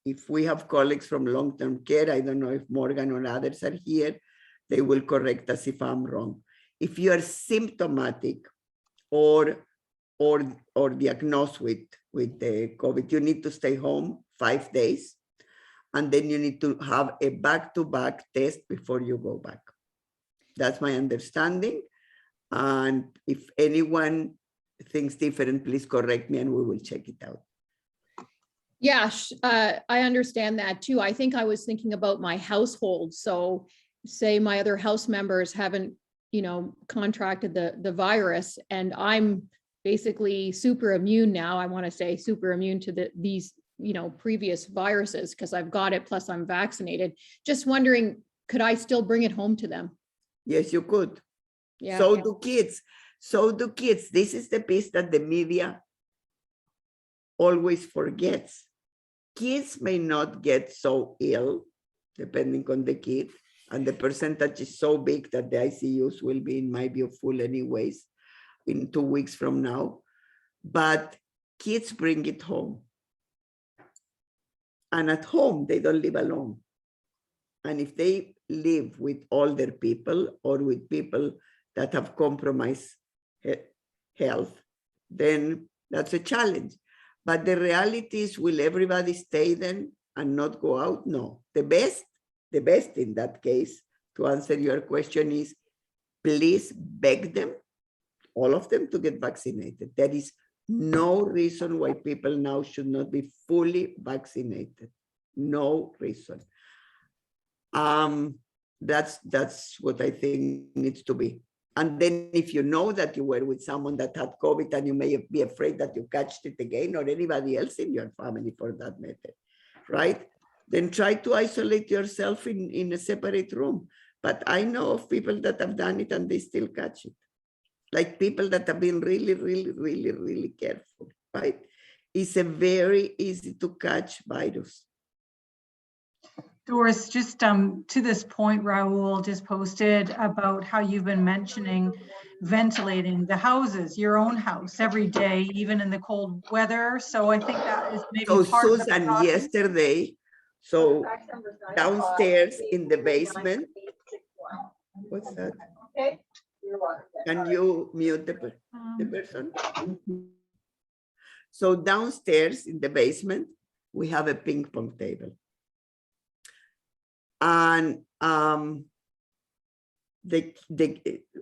Speaker 2: if we have colleagues from long-term care, I don't know if Morgan or others are here, they will correct us if I'm wrong. If you are symptomatic or diagnosed with the COVID, you need to stay home 5 days, and then you need to have a back-to-back test before you go back. That's my understanding. And if anyone thinks different, please correct me and we will check it out.
Speaker 5: Yeah, I understand that too. I think I was thinking about my household. So say my other house members haven't, contracted the virus, and I'm basically super immune now. I want to say super immune to these, previous viruses because I've got it, plus I'm vaccinated. Just wondering, could I still bring it home to them?
Speaker 2: Yes, you could.
Speaker 5: Yeah.
Speaker 2: So do kids. So do kids. This is the piece that the media always forgets. Kids may not get so ill, depending on the kid, and the percentage is so big that the ICUs will be, in my view, full anyways in 2 weeks from now. But kids bring it home. And at home, they don't live alone. And if they live with older people or with people that have compromised health, then that's a challenge. But the reality is, will everybody stay then and not go out? No. The best in that case, to answer your question, is please beg them, all of them, to get vaccinated. There is no reason why people now should not be fully vaccinated. No reason. That's what I think needs to be. And then if you know that you were with someone that had COVID and you may be afraid that you catched it again, or anybody else in your family for that matter, right? Then try to isolate yourself in a separate room. But I know of people that have done it and they still catch it. Like people that have been really, really, really, really careful, right? It's a very easy to catch virus.
Speaker 1: Doris, just to this point, Raul just posted about how you've been mentioning ventilating the houses, your own house every day, even in the cold weather. So I think that is maybe
Speaker 2: So
Speaker 1: part of the
Speaker 2: Susan,
Speaker 1: process.
Speaker 2: yesterday, so downstairs in the basement, what's that? Can you mute the person? So downstairs in the basement, we have a ping pong table. And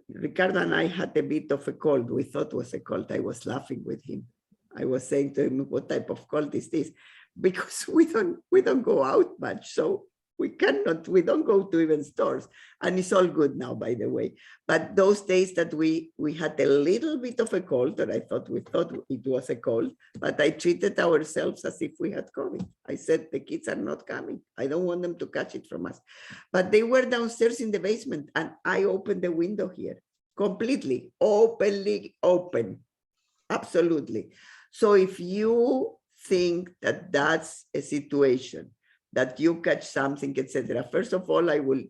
Speaker 2: Ricardo and I had a bit of a cold. We thought it was a cold. I was laughing with him. I was saying to him, what type of cold is this? Because we don't go out much. So we don't go to even stores. And it's all good now, by the way. But those days that we had a little bit of a cold, or we thought it was a cold, but I treated ourselves as if we had COVID. I said, the kids are not coming. I don't want them to catch it from us. But they were downstairs in the basement and I opened the window here, completely, openly open, absolutely. So if you think that that's a situation that you catch something, etc. First of all, I will,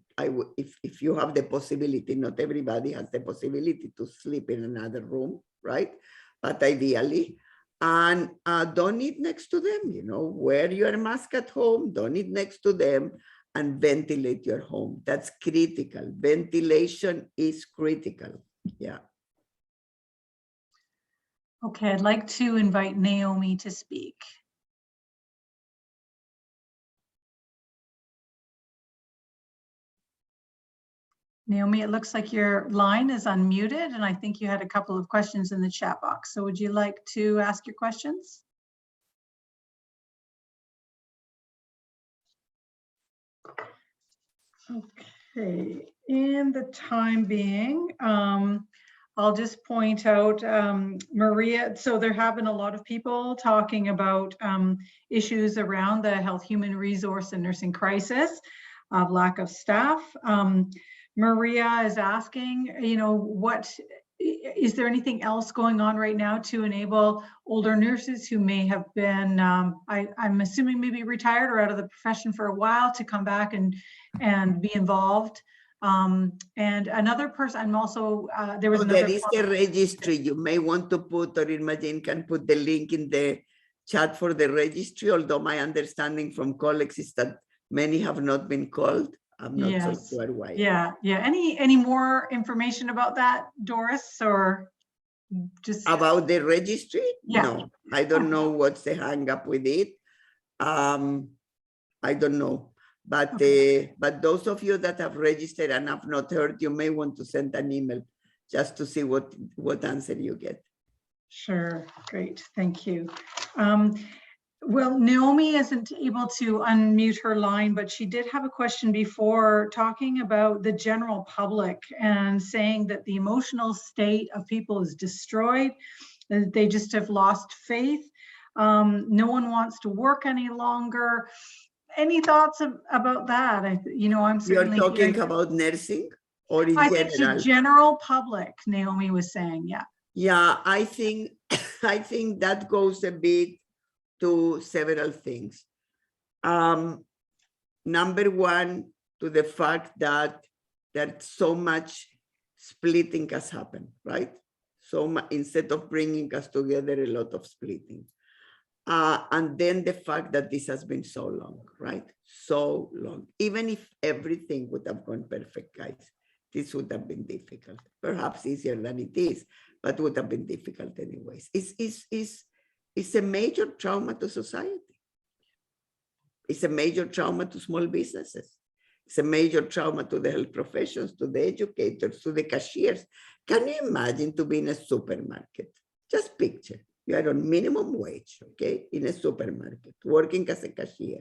Speaker 2: if you have the possibility, not everybody has the possibility to sleep in another room, right? But ideally, and don't eat next to them, wear your mask at home, don't eat next to them, and ventilate your home. That's critical. Ventilation is critical, yeah.
Speaker 1: Okay, I'd like to invite Naomi to speak. Naomi, it looks like your line is unmuted, and I think you had a couple of questions in the chat box. So would you like to ask your questions? Okay, in the time being, I'll just point out, Maria, so there have been a lot of people talking about issues around the health, human resource, and nursing crisis of lack of staff. Maria is asking, what is there anything else going on right now to enable older nurses who may have been, I'm assuming maybe retired or out of the profession for a while, to come back and be involved? And another person, I'm also, there was another.
Speaker 2: There is a registry. You may want to put, or Imagine can put the link in the chat for the registry, although my understanding from colleagues is that many have not been called. I'm not so sure why.
Speaker 1: Yeah. Any more information about that, Doris, or just
Speaker 2: about the registry?
Speaker 1: Yeah.
Speaker 2: No, I don't know what's the hang up with it. I don't know, but but those of you that have registered and have not heard, you may want to send an email just to see what answer you get.
Speaker 1: Sure, great, thank you. Well, Naomi isn't able to unmute her line, but she did have a question before, talking about the general public and saying that the emotional state of people is destroyed, that they just have lost faith. No one wants to work any longer. Any thoughts about that? I'm certainly.
Speaker 2: You're talking about nursing or in
Speaker 1: I
Speaker 2: general?
Speaker 1: think the general public, Naomi was saying, yeah.
Speaker 2: Yeah, I think that goes a bit to several things. Number one, to the fact that so much splitting has happened, right? So instead of bringing us together, a lot of splitting. And then the fact that this has been so long, right? So long. Even if everything would have gone perfect, guys, this would have been difficult. Perhaps easier than it is, but would have been difficult anyways. It's a major trauma to society. It's a major trauma to small businesses. It's a major trauma to the health professions, to the educators, to the cashiers. Can you imagine to be in a supermarket? Just picture, you are on minimum wage, okay, in a supermarket, working as a cashier,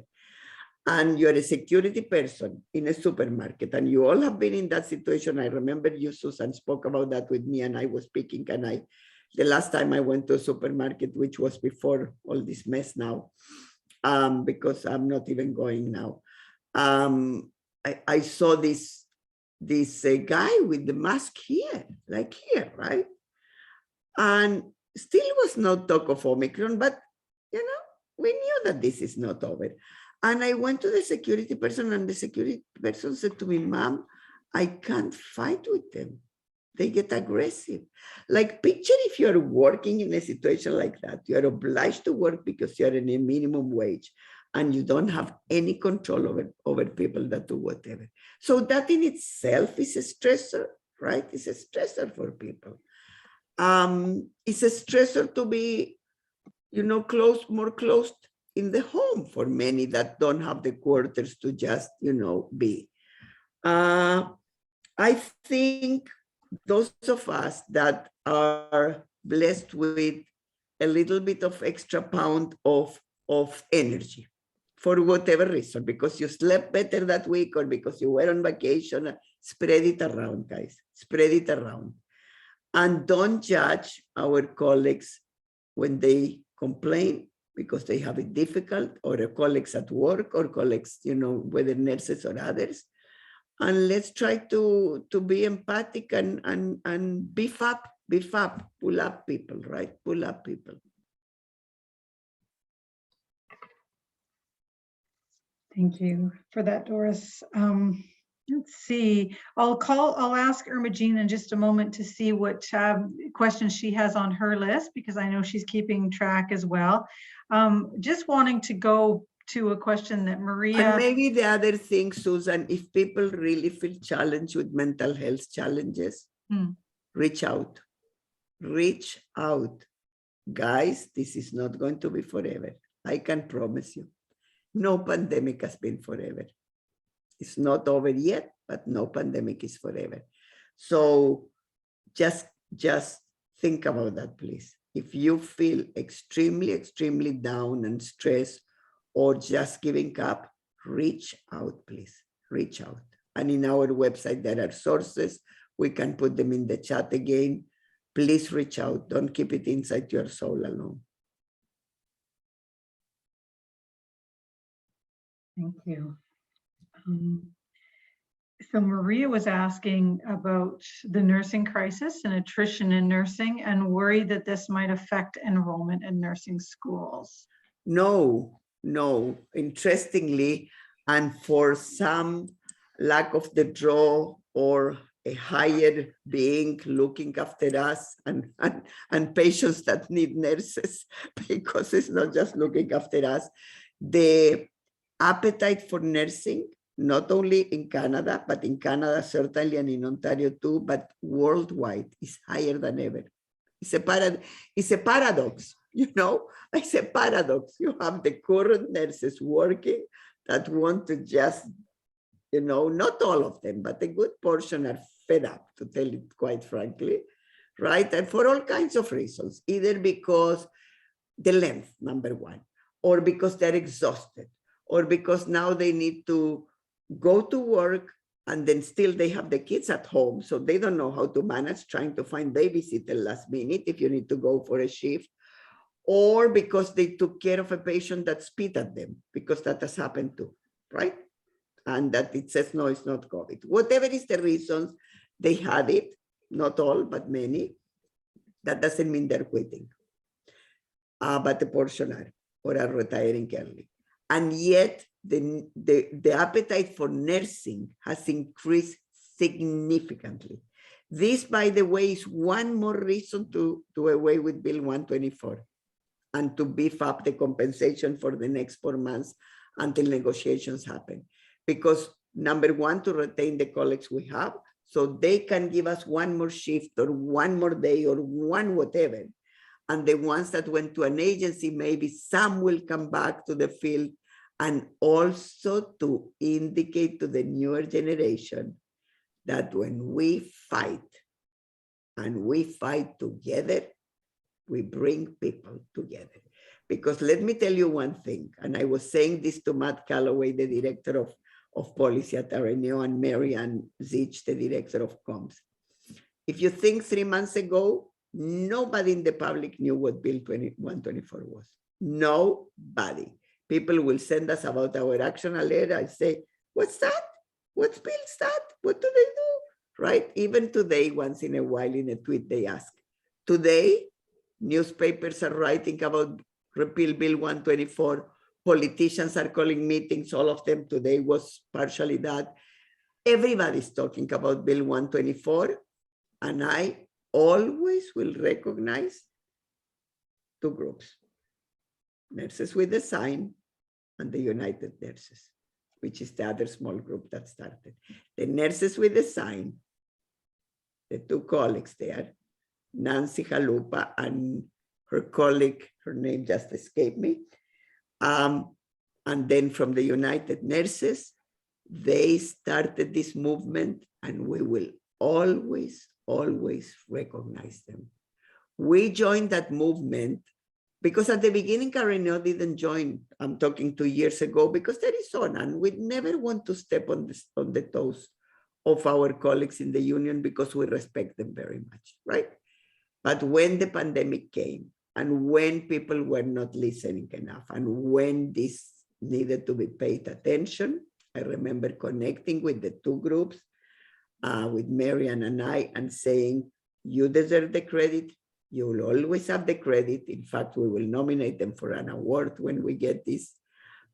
Speaker 2: and you're a security person in a supermarket, and you all have been in that situation. I remember you, Susan, spoke about that with me, and I was speaking, and the last time I went to a supermarket, which was before all this mess now, because I'm not even going now, I saw this guy with the mask here, like here, right? And still was no talk of Omicron, but we knew that this is not over. And I went to the security person, and the security person said to me, "Mom, I can't fight with them. They get aggressive." Like, picture if you're working in a situation like that. You're obliged to work because you're in a minimum wage and you don't have any control over people that do whatever. So that in itself is a stressor, right? It's a stressor for people. It's a stressor to be, more closed in the home for many that don't have the quarters to just, be. I think those of us that are blessed with a little bit of extra pound of energy, for whatever reason, because you slept better that week or because you were on vacation, spread it around, guys, spread it around. And don't judge our colleagues when they complain because they have it difficult, or colleagues at work, or colleagues, whether nurses or others. And let's try to be empathic and beef up, pull up people, right? Pull up people.
Speaker 1: Thank you for that, Doris. Let's see. I'll ask Irma Jean in just a moment to see what questions she has on her list, because I know she's keeping track as well. Just wanting to go to a question that Maria.
Speaker 2: And maybe the other thing, Susan, if people really feel challenged with mental health challenges, reach out. Reach out. Guys, this is not going to be forever. I can promise you. No pandemic has been forever. It's not over yet, but no pandemic is forever. So just think about that, please. If you feel extremely, extremely down and stressed or just giving up, reach out, please. Reach out. And in our website, there are sources. We can put them in the chat again. Please reach out. Don't keep it inside your soul alone.
Speaker 1: Thank you. So Maria was asking about the nursing crisis and attrition in nursing, and worried that this might affect enrollment in nursing schools.
Speaker 2: No. Interestingly, and for some lack of the draw or a higher being looking after us and patients that need nurses, because it's not just looking after us, the appetite for nursing, not only in Canada, but in Canada certainly, and in Ontario too, but worldwide, is higher than ever. It's a paradox, It's a paradox. You have the current nurses working that want to just, not all of them, but a good portion are fed up, to tell it quite frankly, right? And for all kinds of reasons, either because the length, number one, or because they're exhausted, or because now they need to go to work and then still they have the kids at home. So they don't know how to manage trying to find babysitter last minute if you need to go for a shift, or because they took care of a patient that spit at them, because that has happened too, right? And that it says, no, it's not COVID. Whatever is the reasons, they had it, not all, but many. That doesn't mean they're quitting. But a portion are, or are retiring early. And yet the appetite for nursing has increased significantly. This, by the way, is one more reason to do away with Bill 124 and to beef up the compensation for the next 4 months until negotiations happen. Because number one, to retain the colleagues we have, so they can give us one more shift or one more day or one whatever. And the ones that went to an agency, maybe some will come back to the field, and also to indicate to the newer generation that when we fight, and we fight together, we bring people together. Because let me tell you one thing, and I was saying this to Matt Calloway, the director of policy at RNAO, and Marianne Zich, the director of comms. If you think 3 months ago, nobody in the public knew what Bill 124 was. Nobody. People will send us about our action alert and say, what's that? What's Bill's that? What do they do? right? Even today, once in a while in a tweet, they ask. Today, newspapers are writing about repeal Bill 124. Politicians are calling meetings. All of them today was partially that. Everybody's talking about Bill 124. And I always will recognize two groups. Nurses with a sign and the United Nurses, which is the other small group that started. The nurses with a sign, the two colleagues there, Nancy Jalupa and her colleague, her name just escaped me. And then from the United Nurses, they started this movement, and we will always, always recognize them. We joined that movement because at the beginning, RNAO didn't join. I'm talking 2 years ago, because there is on, and we never want to step on the toes of our colleagues in the union because we respect them very much, right? But when the pandemic came, and when people were not listening enough, and when this needed to be paid attention, I remember connecting with the two groups, with Marian and I, and saying, you deserve the credit. You will always have the credit. In fact, we will nominate them for an award when we get this,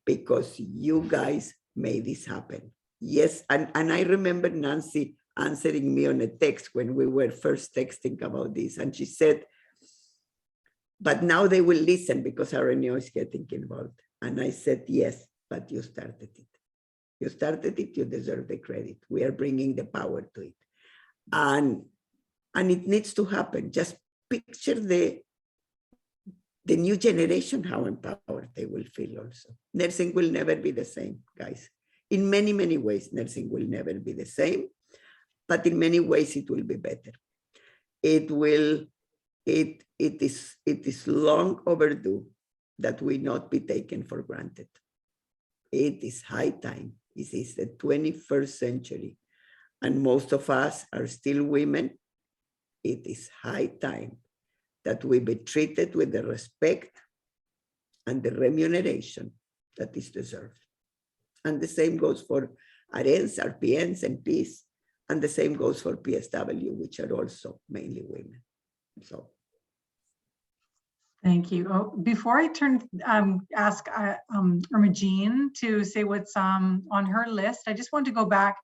Speaker 2: because you guys made this happen. Yes, and I remember Nancy answering me on a text when we were first texting about this, and she said, but now they will listen because RNAO is getting involved. And I said, yes, but you started it. You started it, you deserve the credit. We are bringing the power to it. And it needs to happen. Just picture the new generation, how empowered they will feel also. Nursing will never be the same, guys. In many, many ways, nursing will never be the same, but in many ways it will be better. It is long overdue that we not be taken for granted. It is high time. This is the 21st century, and most of us are still women. It is high time that we be treated with the respect and the remuneration that is deserved. And the same goes for RNs, RPNs, MPs, and the same goes for PSW, which are also mainly women. So.
Speaker 1: Thank you. Oh, before I ask Imogene to say what's on her list, I just want to go back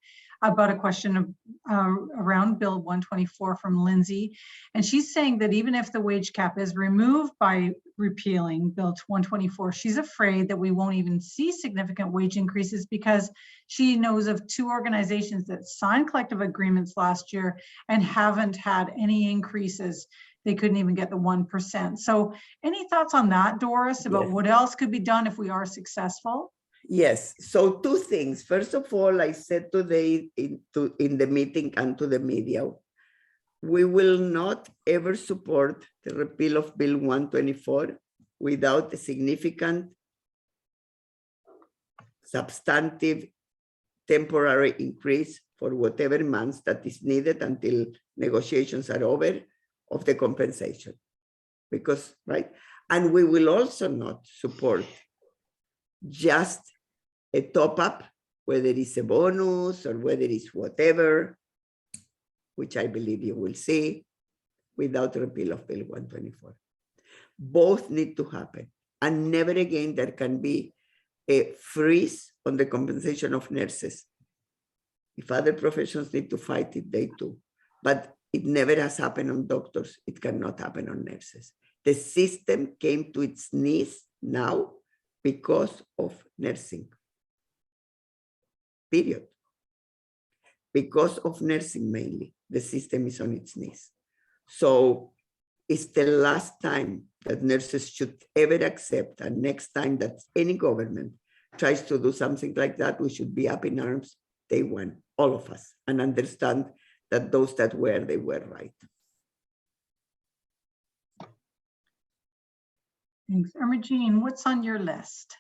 Speaker 1: about a question around Bill 124 from Lindsay. And she's saying that even if the wage cap is removed by repealing Bill 124, she's afraid that we won't even see significant wage increases, because she knows of 2 organizations that signed collective agreements last year and haven't had any increases. They couldn't even get the 1%. So any thoughts on that, Doris, about what else could be done if we are successful?
Speaker 2: Yes, so 2 things. First of all, I said today in the meeting and to the media, we will not ever support the repeal of Bill 124 without a significant, substantive, temporary increase for whatever months that is needed until negotiations are over of the compensation. Because, right? And we will also not support just a top up, whether it's a bonus or whether it's whatever, which I believe you will see, without repeal of Bill 124. Both need to happen. And never again there can be a freeze on the compensation of nurses. If other professions need to fight it, they do. But it never has happened on doctors. It cannot happen on nurses. The system came to its knees now because of nursing. Period. Because of nursing mainly, the system is on its knees. So it's the last time that nurses should ever accept, and next time that any government tries to do something like that, we should be up in arms day one, all of us, and understand that those that were, they were right.
Speaker 1: Thanks. Imogene, what's on your list?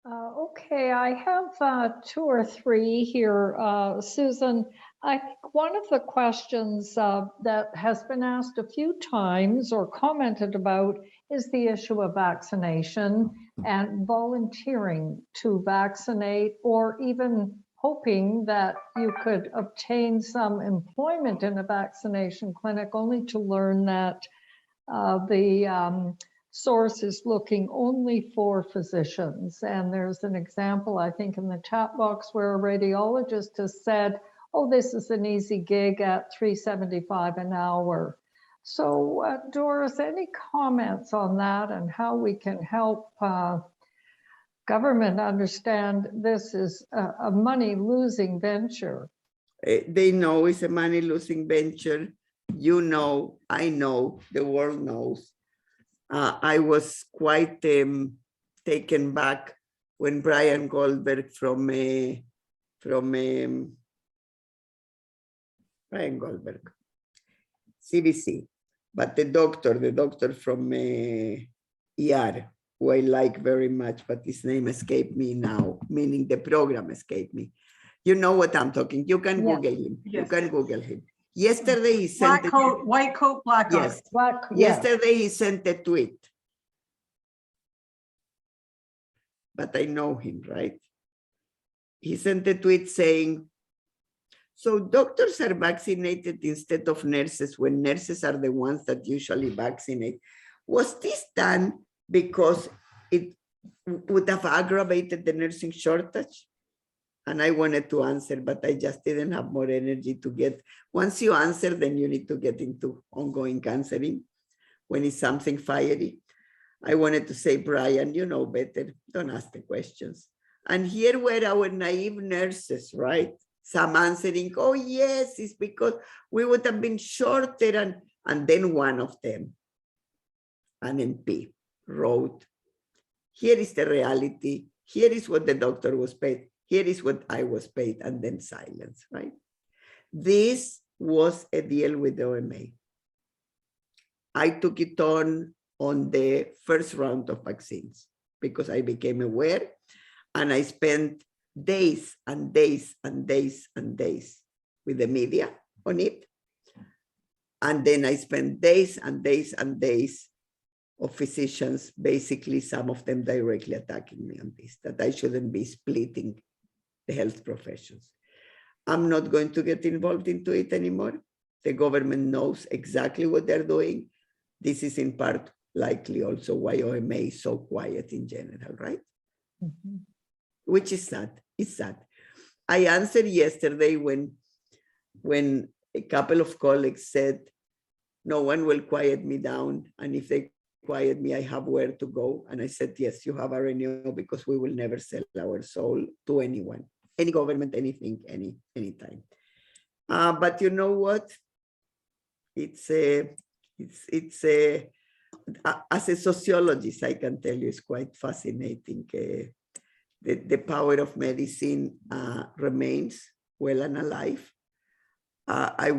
Speaker 6: Okay, I have 2 or 3 here, Susan. I think one of the questions that has been asked a few times or commented about is the issue of vaccination and volunteering to vaccinate, or even hoping that you could obtain some employment in a vaccination clinic, only to learn that the source is looking only for physicians. And there's an example, I think, in the chat box where a radiologist has said, oh, this is an easy gig at $3.75 an hour. So Doris, any comments on that and how we can help government understand this is a money-losing venture?
Speaker 2: They know it's a money-losing venture. You know, I know, the world knows. I was quite taken back when Brian Goldberg from Brian Goldberg, CBC, but the doctor from ER, who I like very much, but his name escaped me now, meaning the program escaped me. You know what I'm talking. You can Google him.
Speaker 1: Yes.
Speaker 2: You can Google him. Yesterday he sent
Speaker 1: Black coat, white coat, black coat.
Speaker 2: yes.
Speaker 6: Yes.
Speaker 2: Yesterday he sent a tweet. But I know him, right? He sent a tweet saying, so doctors are vaccinated instead of nurses when nurses are the ones that usually vaccinate. Was this done because it would have aggravated the nursing shortage? And I wanted to answer, but I just didn't have more energy to get. Once you answer, then you need to get into ongoing answering when it's something fiery. I wanted to say, Brian, you know better, don't ask the questions. And here were our naive nurses, right? Some answering, oh yes, it's because we would have been shorter. And then one of them, an MP, wrote, here is the reality. Here is what the doctor was paid. Here is what I was paid, and then silence, right? This was a deal with the OMA. I took it on the first round of vaccines because I became aware, and I spent days and days and days and days with the media on it. And then I spent days and days and days of physicians, basically some of them directly attacking me on this, that I shouldn't be splitting the health professions. I'm not going to get involved into it anymore. The government knows exactly what they're doing. This is in part likely also why OMA is so quiet in general, right?
Speaker 6: Mm-hmm.
Speaker 2: Which is sad. It's sad. I answered yesterday when a couple of colleagues said, no one will quiet me down. And if they quiet me, I have where to go. And I said, yes, you have a renewal because we will never sell our soul to anyone, any government, anything, anytime. But you know what? It's as a sociologist, I can tell you it's quite fascinating. The power of medicine remains well and alive. I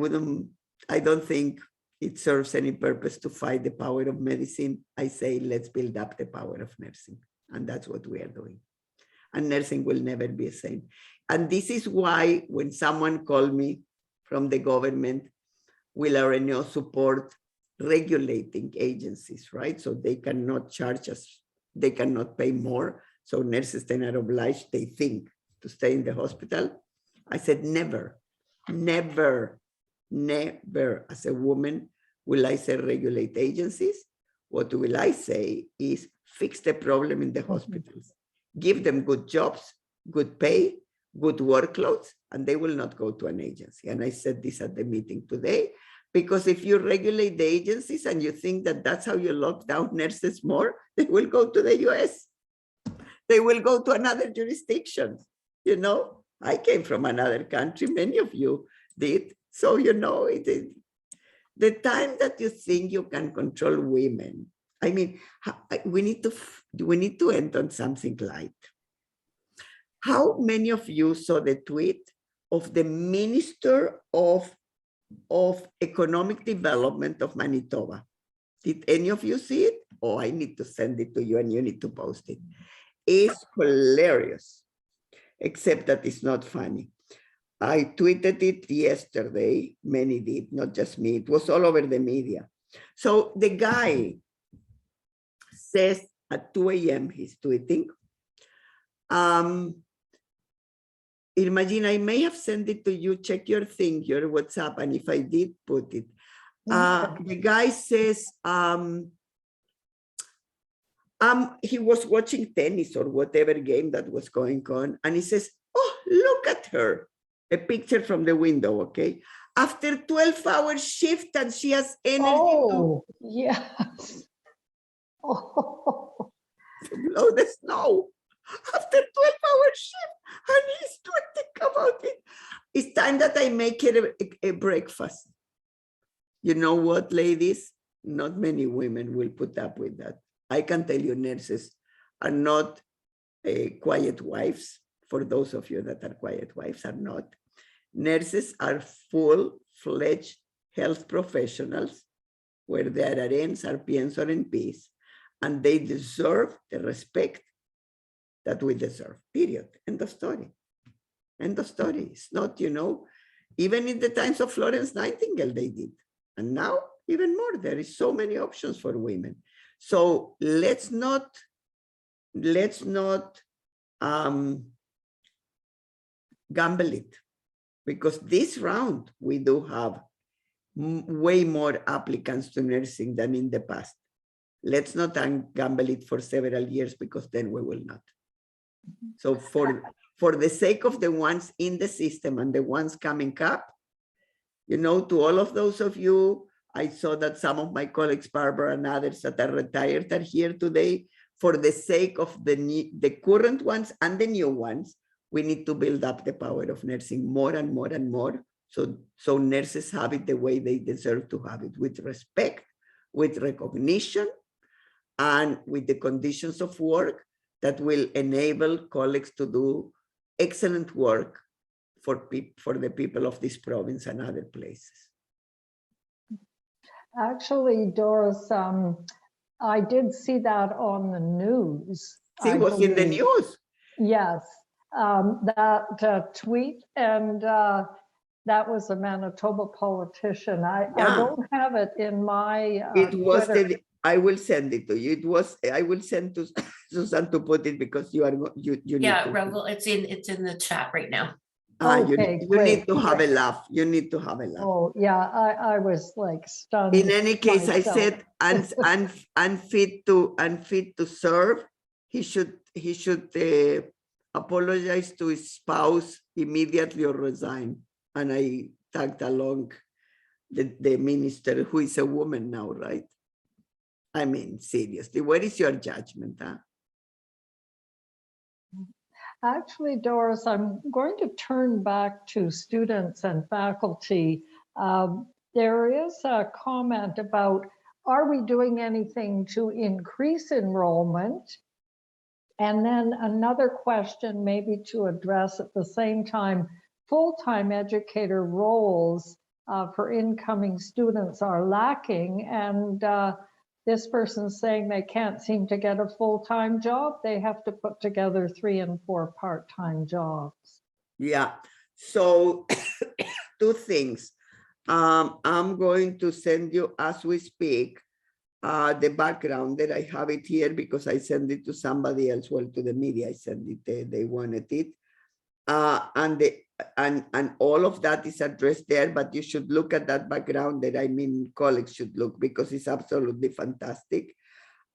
Speaker 2: don't think it serves any purpose to fight the power of medicine. I say, let's build up the power of nursing. And that's what we are doing. And nursing will never be the same. And this is why when someone called me from the government, will RNAO support regulating agencies, right? So they cannot charge us, they cannot pay more. So nurses then are obliged, they think, to stay in the hospital. I said, never, never, never as a woman will I say regulate agencies. What will I say is fix the problem in the hospitals, give them good jobs, good pay, good workloads, and they will not go to an agency. And I said this at the meeting today, because if you regulate the agencies and you think that that's how you lock down nurses more, they will go to the US. They will go to another jurisdiction. You know, I came from another country, many of you did. So, you know, the time that you think you can control women, I mean, we need to end on something light. How many of you saw the tweet of the Minister of Economic Development of Manitoba? Did any of you see it? Oh, I need to send it to you and you need to post it. It's hilarious, except that it's not funny. I tweeted it yesterday, many did, not just me, it was all over the media. So the guy says at 2 a.m. he's tweeting, Imagine, I may have sent it to you. Check your thing, your WhatsApp, and if I did put it. The guy says he was watching tennis or whatever game that was going on, and he says, "Oh, look at her!" A picture from the window. Okay, after 12-hour shift, and she has energy
Speaker 6: Oh, yes. Oh,
Speaker 2: to blow the snow. After 12-hour shift, and he's talking about it. It's time that I make it a breakfast. You know what, ladies? Not many women will put up with that. I can tell you, nurses are not quiet wives. For those of you that are quiet wives, are not. Nurses are full-fledged health professionals, where there are RNs, RPNs, or NPs, and they deserve the respect that we deserve, period. End of story. End of story. It's not, you know, even in the times of Florence Nightingale, they did. And now, even more, there is so many options for women. So let's not gamble it, because this round, we do have way more applicants to nursing than in the past. Let's not gamble it for several years, because then we will not. So for the sake of the ones in the system and the ones coming up, you know, to all of those of you, I saw that some of my colleagues, Barbara and others that are retired, are here today. For the sake of the current ones and the new ones, we need to build up the power of nursing more and more and more. So nurses have it the way they deserve to have it, with respect, with recognition, and with the conditions of work that will enable colleagues to do excellent work for the people of this province and other places.
Speaker 6: actually, Doris, I did see that on the news.
Speaker 2: It was in the news.
Speaker 6: Yes, that tweet, and that was a Manitoba politician. I don't have it in my
Speaker 2: It was
Speaker 6: Twitter.
Speaker 2: I will send it to you. It was, I will send to Susan to put it, because you
Speaker 7: Yeah,
Speaker 2: need to.
Speaker 7: Ravel, it's in the chat right now.
Speaker 6: Okay,
Speaker 2: you
Speaker 6: great,
Speaker 2: need to have a laugh. You need to have a laugh.
Speaker 6: Oh, yeah, I was like stunned.
Speaker 2: In any case,
Speaker 6: myself.
Speaker 2: I said, unfit to serve. He should apologize to his spouse immediately or resign. And I tagged along the minister, who is a woman now, right? I mean, seriously, what is your judgment? Huh?
Speaker 6: Actually, Doris, I'm going to turn back to students and faculty. There is a comment about, are we doing anything to increase enrollment? And then another question, maybe to address at the same time, full-time educator roles for incoming students are lacking, and this person's saying they can't seem to get a full-time job. They have to put together 3 and 4 part-time jobs.
Speaker 2: Yeah, so 2 things. I'm going to send you, as we speak, the background that I have it here, because I sent it to somebody else, well, to the media. I sent it, they wanted it. And all of that is addressed there, but you should look at that background that, I mean, colleagues should look, because it's absolutely fantastic.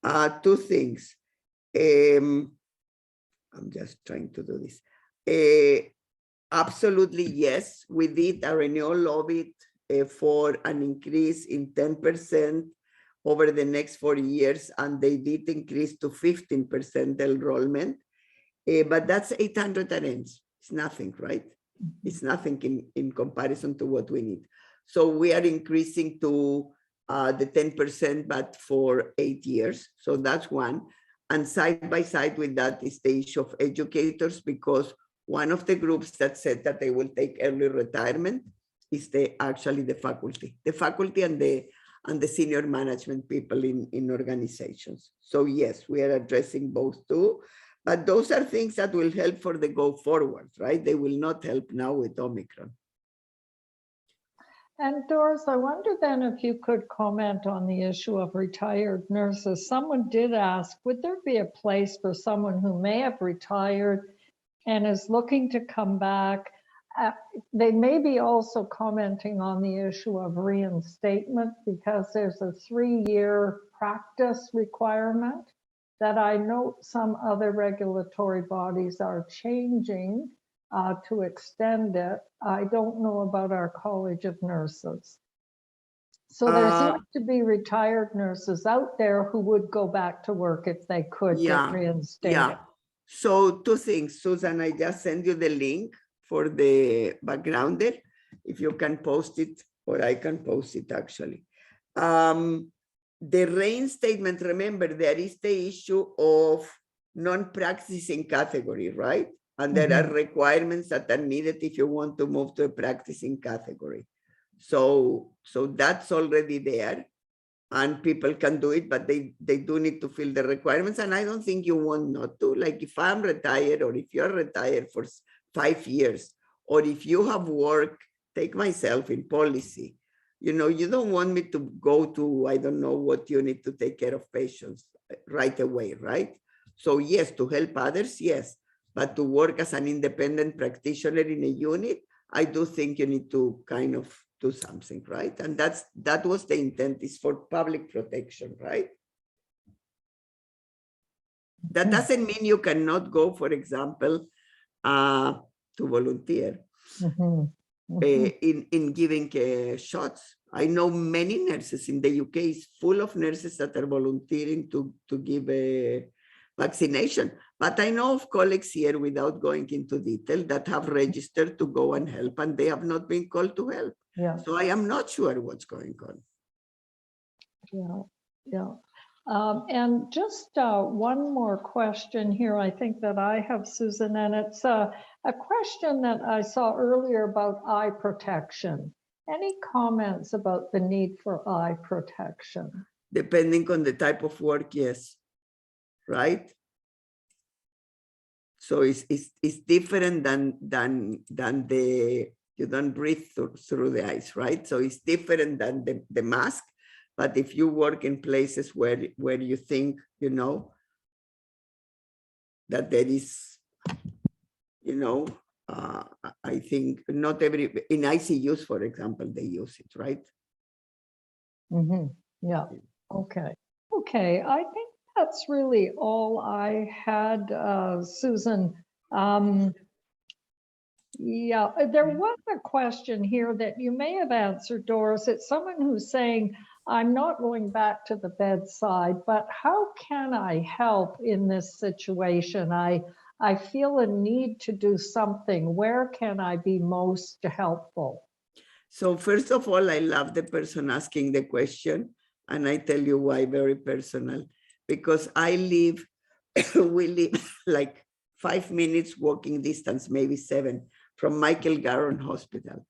Speaker 2: 2 things. I'm just trying to do this. Absolutely, yes, we did a renewal lobby for an increase in 10% over the next 4 years, and they did increase to 15% enrollment, but that's 800 RNs. It's nothing, right? It's nothing in comparison to what we need. So we are increasing to the 10%, but for 8 years. So that's one. And side by side with that is the issue of educators, because one of the groups that said that they will take early retirement is actually the faculty and the senior management people in organizations. So yes, we are addressing both too. But those are things that will help for the go forward, right? They will not help now with Omicron.
Speaker 6: And Doris, I wonder then if you could comment on the issue of retired nurses. Someone did ask, would there be a place for someone who may have retired and is looking to come back. They may be also commenting on the issue of reinstatement because there's a 3-year practice requirement that I know some other regulatory bodies are changing to extend it. I don't know about our College of Nurses. So there seems to be retired nurses out there who would go back to work if they could get reinstated.
Speaker 2: Yeah. So 2 things, Susan, I just sent you the link for the backgrounder. If you can post it, or I can post it actually. The reinstatement, remember, there is the issue of non-practicing category, right? And there are requirements that are needed if you want to move to a practicing category. So that's already there, and people can do it, but they do need to fill the requirements. And I don't think you want not to. Like if I'm retired, or if you're retired for 5 years, or if you have work, take myself in policy. You know, you don't want me to go to, I don't know what unit to take care of patients right away, right? So yes, to help others, yes. But to work as an independent practitioner in a unit, I do think you need to kind of do something, right? And that was the intent, is for public protection, right? That doesn't mean you cannot go, for example, to volunteer in giving shots. I know many nurses in the UK, is full of nurses that are volunteering to give a vaccination. But I know of colleagues here, without going into detail, that have registered to go and help, and they have not been called to help.
Speaker 6: Yeah.
Speaker 2: So I am not sure what's going on.
Speaker 6: Yeah. And just one more question here, I think that I have, Susan, and it's a question that I saw earlier about eye protection. Any comments about the need for eye protection?
Speaker 2: Depending on the type of work, yes, right? So it's different than the, you don't breathe through the eyes, right? So it's different than the mask. But if you work in places where you think, you know, that there is, you know, I think not every, in ICUs, for example, they use it, right?
Speaker 6: Yeah, okay. Okay, I think that's really all I had, Susan. Yeah, there was a question here that you may have answered, Doris. It's someone who's saying, I'm not going back to the bedside, but how can I help in this situation? I feel a need to do something. Where can I be most helpful?
Speaker 2: So first of all, I love the person asking the question, and I tell you why, very personal, because we live like 5 minutes walking distance, maybe 7, from Michael Garron Hospital.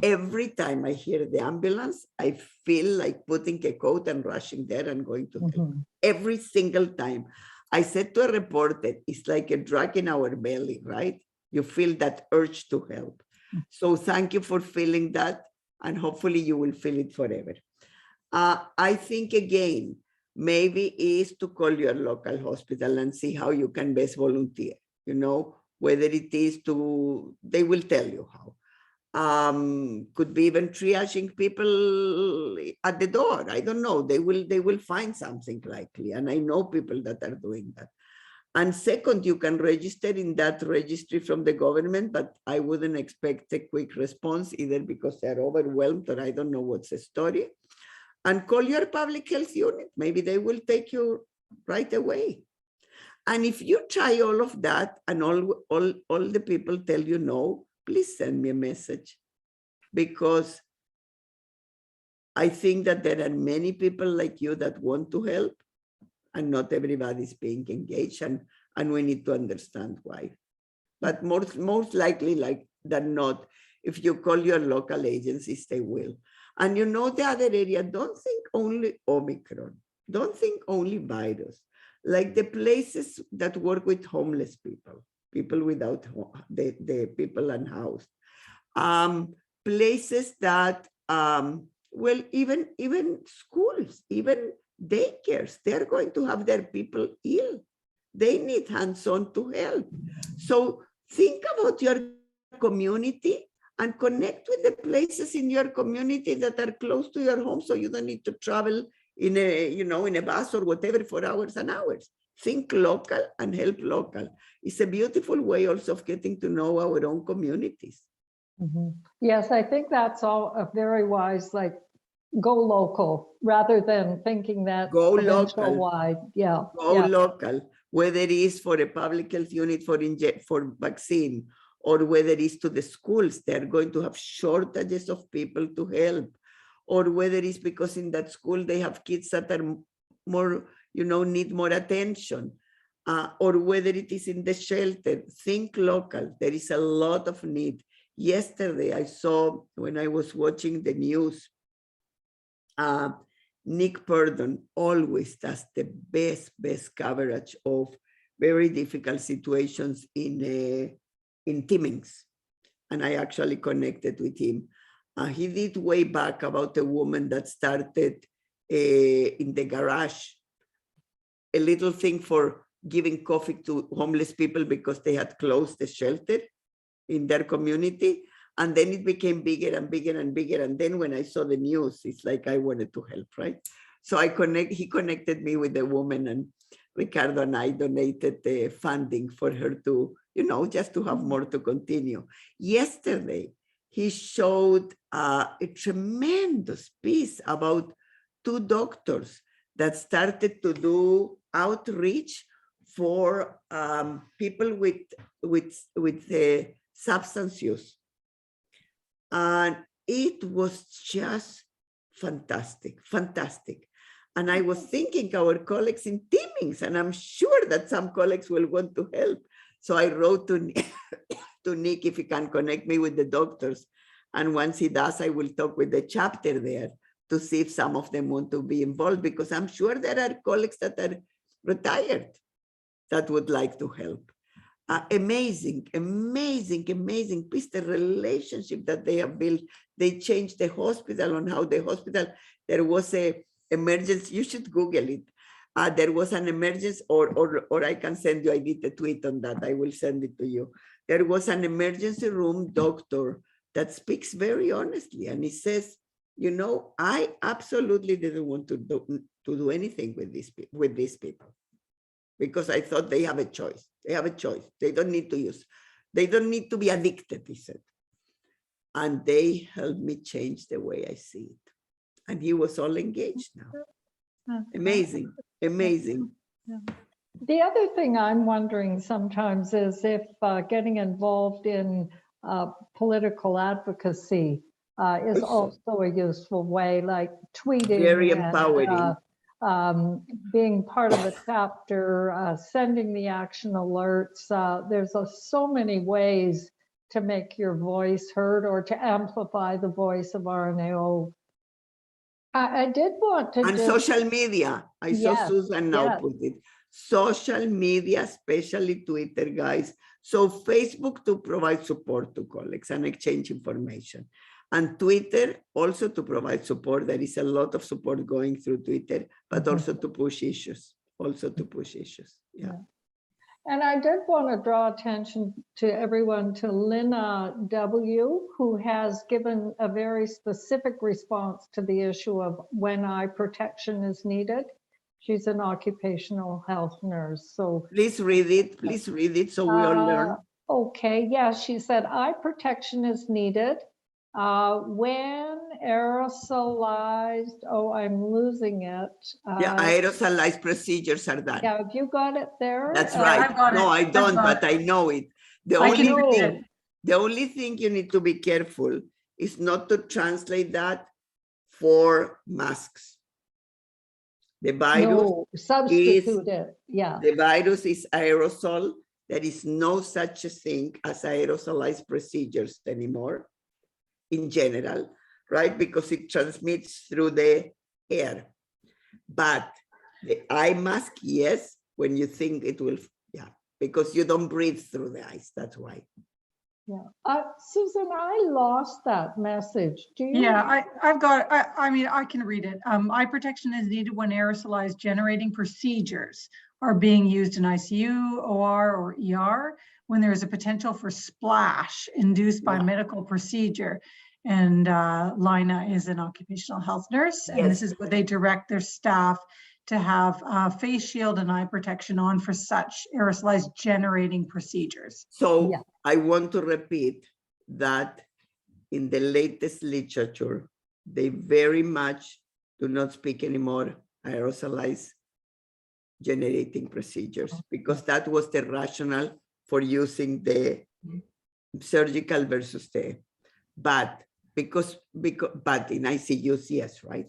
Speaker 2: Every time I hear the ambulance, I feel like putting a coat and rushing there and going to help. Every single time. I said to a reporter, it's like a drug in our belly, right? You feel that urge to help. So thank you for feeling that, and hopefully you will feel it forever. I think, again, maybe is to call your local hospital and see how you can best volunteer, you know, whether it is to, they will tell you how. Could be even triaging people at the door. I don't know. They will find something likely. And I know people that are doing that. And second, you can register in that registry from the government, but I wouldn't expect a quick response either because they're overwhelmed or I don't know what's the story. And call your public health unit. Maybe they will take you right away. And if you try all of that and all the people tell you no, please send me a message, because I think that there are many people like you that want to help, and not everybody is being engaged, and we need to understand why. But most likely, like than not, if you call your local agencies, they will. And you know, the other area, don't think only Omicron, don't think only virus. Like the places that work with homeless people, people without the people unhoused, places that, well, even schools, even daycares, they're going to have their people ill. They need hands-on to help. So Think about your community and connect with the places in your community that are close to your home, so you don't need to travel in a, in a bus or whatever for hours and hours. Think local and help local. It's a beautiful way also of getting to know our own communities.
Speaker 6: Yes, I think that's all a very wise, like, go local rather than thinking that
Speaker 2: Go
Speaker 6: provincial
Speaker 2: local.
Speaker 6: wide. Yeah.
Speaker 2: Go
Speaker 6: yeah.
Speaker 2: local, whether it is for a public health unit for vaccine, or whether it is to the schools, they're going to have shortages of people to help, or whether it's because in that school they have kids that are more, need more attention, or whether it is in the shelter. Think local. There is a lot of need. Yesterday, I saw, when I was watching the news, Nick Purdon always does the best coverage of very difficult situations in Timmins. And I actually connected with him. He did way back about a woman that started in the garage, a little thing for giving coffee to homeless people because they had closed the shelter in their community. And then it became bigger and bigger and bigger. And then when I saw the news, it's like I wanted to help, right? So he connected me with the woman, and Ricardo and I donated the funding for her to, just to have more to continue. Yesterday, he showed a tremendous piece about 2 doctors that started to do outreach for people with substance use. And it was just fantastic. And I was thinking our colleagues in Timmins, and I'm sure that some colleagues will want to help. So I wrote to Nick if he can connect me with the doctors. And once he does, I will talk with the chapter there to see if some of them want to be involved, because I'm sure there are colleagues that are retired that would like to help. Amazing piece, the relationship that they have built. They changed the hospital on how the hospital, there was a emergency, you should Google it. There was an emergency, or I can send you, I did a tweet on that, I will send it to you. There was an emergency room doctor that speaks very honestly, and he says, I absolutely didn't want to do anything with these people, because I thought they have a choice. They have a choice. They don't need to use. They don't need to be addicted, he said. And they helped me change the way I see it. And he was all engaged now. Amazing.
Speaker 6: Yeah. The other thing I'm wondering sometimes is if getting involved in political advocacy is also a useful way, like tweeting.
Speaker 2: Very empowering.
Speaker 6: Being part of a chapter, sending the action alerts. There's so many ways to make your voice heard or to amplify the voice of RNAO. I did want to
Speaker 2: And social media. I saw Susan now put it. Social media, especially Twitter, guys. So Facebook to provide support to colleagues and exchange information. And Twitter also to provide support. There is a lot of support going through Twitter, but also to push issues. Yeah.
Speaker 6: And I did want to draw attention to everyone to Lina W., who has given a very specific response to the issue of when eye protection is needed. She's an occupational health nurse. So
Speaker 2: please read it so we all learn.
Speaker 6: Okay, yeah, she said eye protection is needed when aerosolized, I'm losing it.
Speaker 2: Aerosolized procedures are done.
Speaker 6: Yeah, have you got it there?
Speaker 2: That's right. No, I don't, but I know it. The only thing you need to be careful is not to translate that for masks. The virus
Speaker 6: substitute it. Yeah.
Speaker 2: The virus is aerosol. There is no such a thing as aerosolized procedures anymore in general, right? Because it transmits through the air. But the eye mask, yes, when you think it will, because you don't breathe through the eyes, that's why.
Speaker 6: Yeah. Susan, I lost that message. Do you?
Speaker 1: Yeah, I've got, I mean, I can read it. Eye protection is needed when aerosolized generating procedures are being used in ICU, OR, or ER when there is a potential for splash induced by medical procedure. And Lina is an occupational health nurse, and this is what they direct their staff to have face shield and eye protection on for such aerosolized generating procedures.
Speaker 2: So I want to repeat that in the latest literature, they very much do not speak anymore aerosolized generating procedures, because that was the rationale for using the surgical versus the, but in ICUs, yes, right?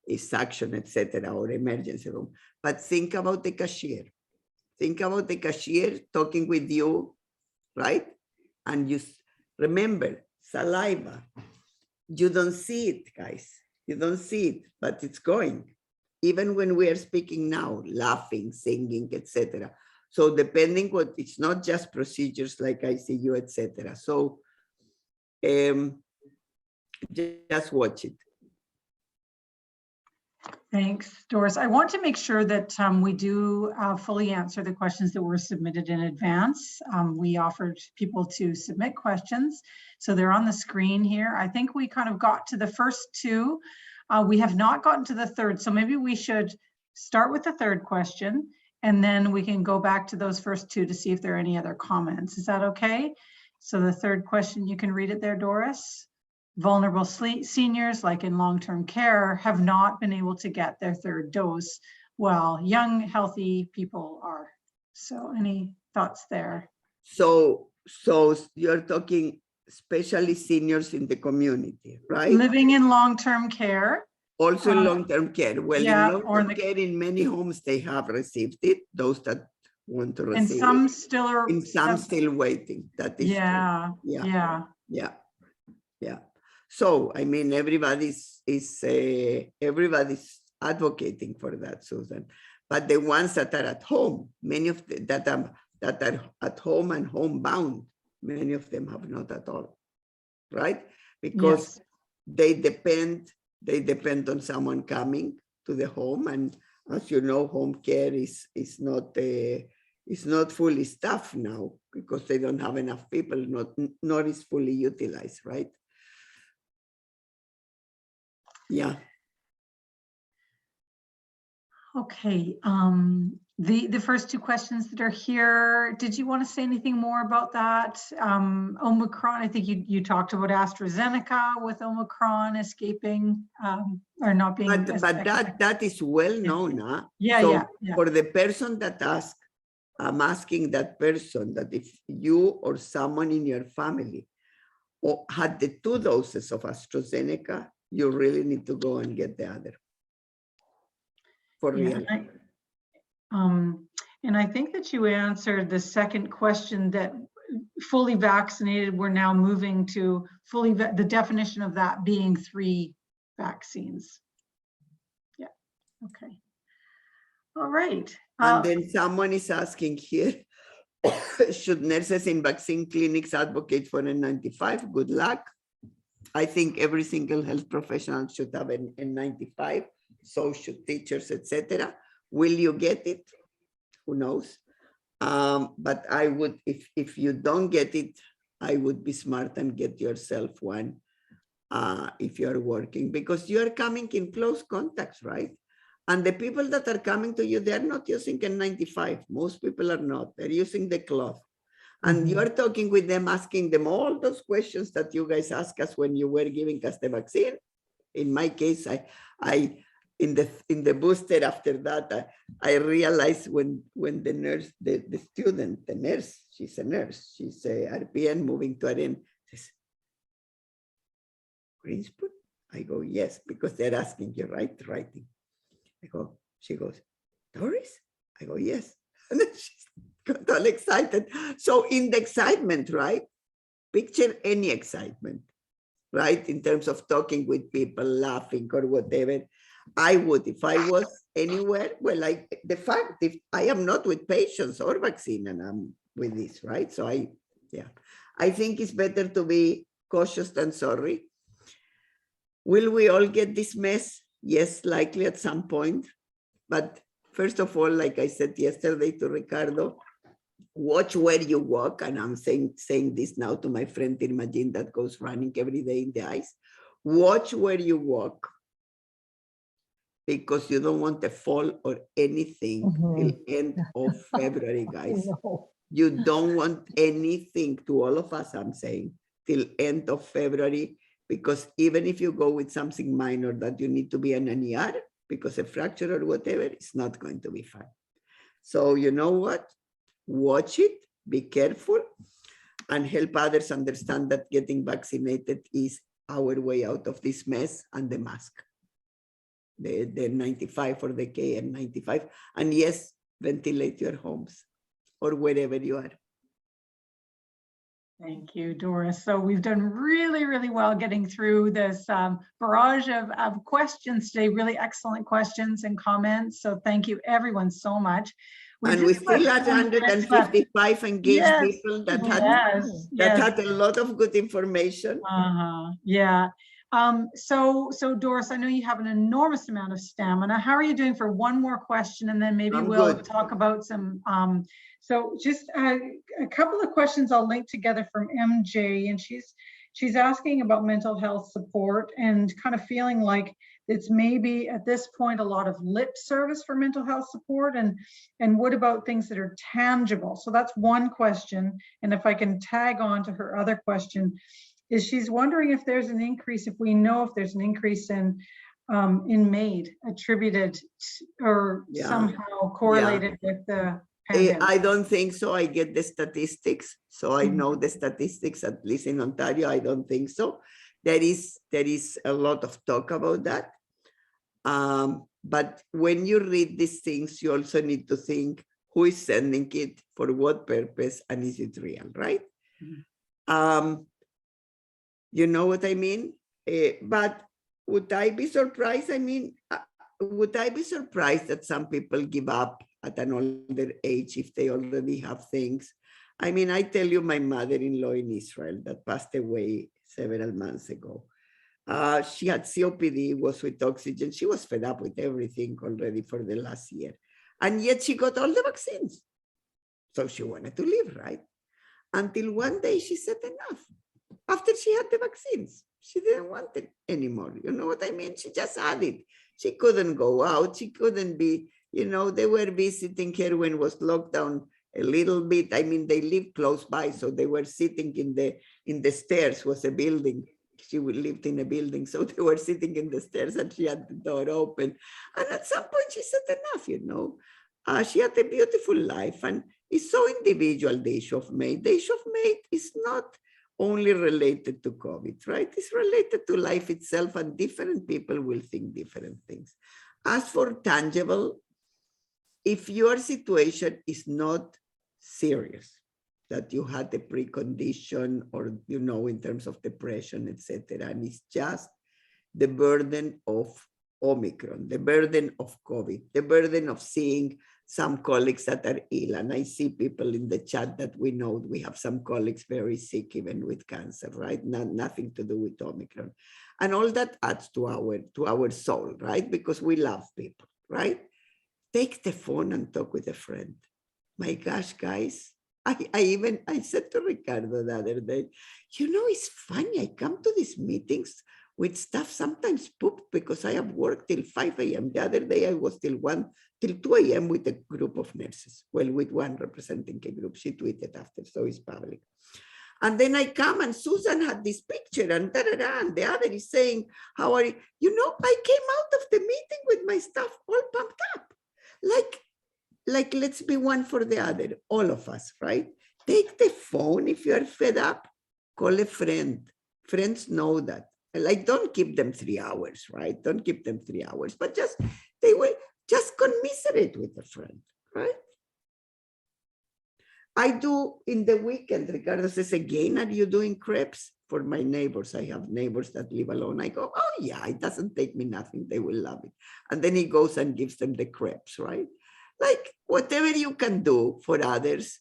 Speaker 2: It's suction, etc., or emergency room. But think about the cashier. Think about the cashier talking with you, right? And you remember, saliva. You don't see it, guys. You don't see it, but it's going. Even when we are speaking now, laughing, singing, etc. So depending what, it's not just procedures like ICU, etc. So just watch it.
Speaker 1: Thanks, Doris. I want to make sure that we do fully answer the questions that were submitted in advance. We offered people to submit questions, so they're on the screen here. I think we kind of got to the first two. We have not gotten to the third, so maybe we should start with the third question, and then we can go back to those first two to see if there are any other comments. Is that okay? So the third question, you can read it there, Doris. Vulnerable seniors, like in long-term care, have not been able to get their third dose, while young, healthy people are. So any thoughts there?
Speaker 2: So you're talking especially seniors in the community, right?
Speaker 1: Living in long-term care.
Speaker 2: Also in long-term care. Well,
Speaker 1: yeah,
Speaker 2: in long-term care, in many homes, they have received it, those that want to receive
Speaker 1: and some
Speaker 2: it.
Speaker 1: still are.
Speaker 2: And some still waiting. That is true. Yeah. So, I mean, everybody's advocating for that, Susan. But the ones that are at home, many of the, that are at home and homebound, many of them have not at all, right? Because they depend on someone coming to the home, and as you know, home care is not fully staffed now because they don't have enough people, nor is fully utilized, right? Yeah.
Speaker 1: Okay. The first two questions that are here, did you want to say anything more about that? Omicron, I think you talked about AstraZeneca with Omicron escaping or not being.
Speaker 2: But that is well known, huh?
Speaker 1: Yeah.
Speaker 2: For the person that asked, I'm asking that person that if you or someone in your family had the 2 doses of AstraZeneca, you really need to go and get the other. For real.
Speaker 1: And I think that you answered the second question, that fully vaccinated, we're now moving to the definition of that being 3 vaccines. Yeah, okay. All right.
Speaker 2: And then someone is asking here, should nurses in vaccine clinics advocate for N95? Good luck. I think every single health professional should have an N95, so should teachers, etc. Will you get it? Who knows? But I would, if you don't get it, I would be smart and get yourself one if you're working, because you're coming in close contacts, right? And the people that are coming to you, they're not using N95. Most people are not. They're using the cloth. And you're talking with them, asking them all those questions that you guys asked us when you were giving us the vaccine. In my case, I in the booster after that, I realized when the nurse, the student, the nurse, she's a nurse, she's a RPN moving to RN, says, Grinspun? I go, yes, because they're asking you, right? Writing. I go, she goes, Doris? I go, yes. And then she's got all excited. So in the excitement, right? Picture any excitement, right? In terms of talking with people, laughing or whatever. I would, if I was anywhere, well, the fact, if I am not with patients or vaccine and I'm with this, right? So I think it's better to be cautious than sorry. Will we all get this mess? Yes, likely at some point, but first of all, like I said yesterday to Ricardo, watch where you walk. And I'm saying this now to my friend Irmajin that goes running every day in the ice. Watch where you walk, because you don't want a fall or anything till end of February, guys.
Speaker 6: No.
Speaker 2: You don't want anything, to all of us, I'm saying, till end of February, because even if you go with something minor that you need to be in an ER because a fracture or whatever, it's not going to be fun. So you know what? Watch it, be careful, and help others understand that getting vaccinated is our way out of this mess, and the mask. The 95 or the KN95. And yes, ventilate your homes or wherever you are.
Speaker 1: Thank you, Doris. So we've done really, really well getting through this barrage of questions today, really excellent questions and comments. So thank you everyone so much.
Speaker 2: And we still had 155 engaged people that had a lot of good information.
Speaker 1: Yeah. So Doris, I know you have an enormous amount of stamina. How are you doing for one more question, and then maybe we'll talk about some. So just a couple of questions I'll link together from MJ, and she's asking about mental health support and kind of feeling like it's maybe at this point a lot of lip service for mental health support, and what about things that are tangible? So that's one question, and if I can tag on to her other question, is she's wondering if there's an increase, if we know if there's an increase in MAID attributed or somehow correlated with the pandemic.
Speaker 2: I don't think so. I get the statistics. So I know the statistics, at least in Ontario. I don't think so. There is a lot of talk about that. But when you read these things, you also need to think who is sending it, for what purpose, and is it real, right? You know what I mean? But would I be surprised? I mean, would I be surprised that some people give up at an older age if they already have things? I mean, I tell you, my mother-in-law in Israel that passed away several months ago. She had COPD, was with oxygen. She was fed up with everything already for the last year. And yet she got all the vaccines. So she wanted to live, right? Until one day she said enough. After she had the vaccines, she didn't want it anymore. You know what I mean? She just had it. She couldn't go out. She couldn't be, you know, they were visiting her when it was locked down a little bit. I mean, they lived close by, so they were sitting in the stairs, was a building. She lived in a building, so they were sitting in the stairs and she had the door open. And at some point she said enough, you know. She had a beautiful life, and it's so individual, the issue of MAID. The issue of MAID is not only related to COVID, right? It's related to life itself, and different people will think different things. As for tangible, if your situation is not serious, that you had a precondition or, you know, in terms of depression, etc., and it's just the burden of Omicron, the burden of COVID, the burden of seeing some colleagues that are ill. And I see people in the chat that we know we have some colleagues very sick, even with cancer, right? Nothing to do with Omicron. And all that adds to our soul, right? Because we love people, right? Take the phone and talk with a friend. My gosh, guys, I said to Ricardo the other day, you know, it's funny. I come to these meetings with staff sometimes pooped because I have worked till 5 a.m. The other day I was till 2 a.m. with a group of nurses. Well, with one representing a group. She tweeted after, so it's public. And then I come and Susan had this picture and and the other is saying, how are you? You know, I came out of the meeting with my staff all pumped up. Like let's be one for the other, all of us, right? Take the phone if you're fed up, call a friend. Friends know that. Like, don't keep them 3 hours, right? Don't keep them 3 hours, but they will just commiserate with a friend, right? I do in the weekend. Ricardo says, again, are you doing crepes? For my neighbors, I have neighbors that live alone. I go, oh yeah, it doesn't take me nothing. They will love it. And then he goes and gives them the crepes, right? Like whatever you can do for others,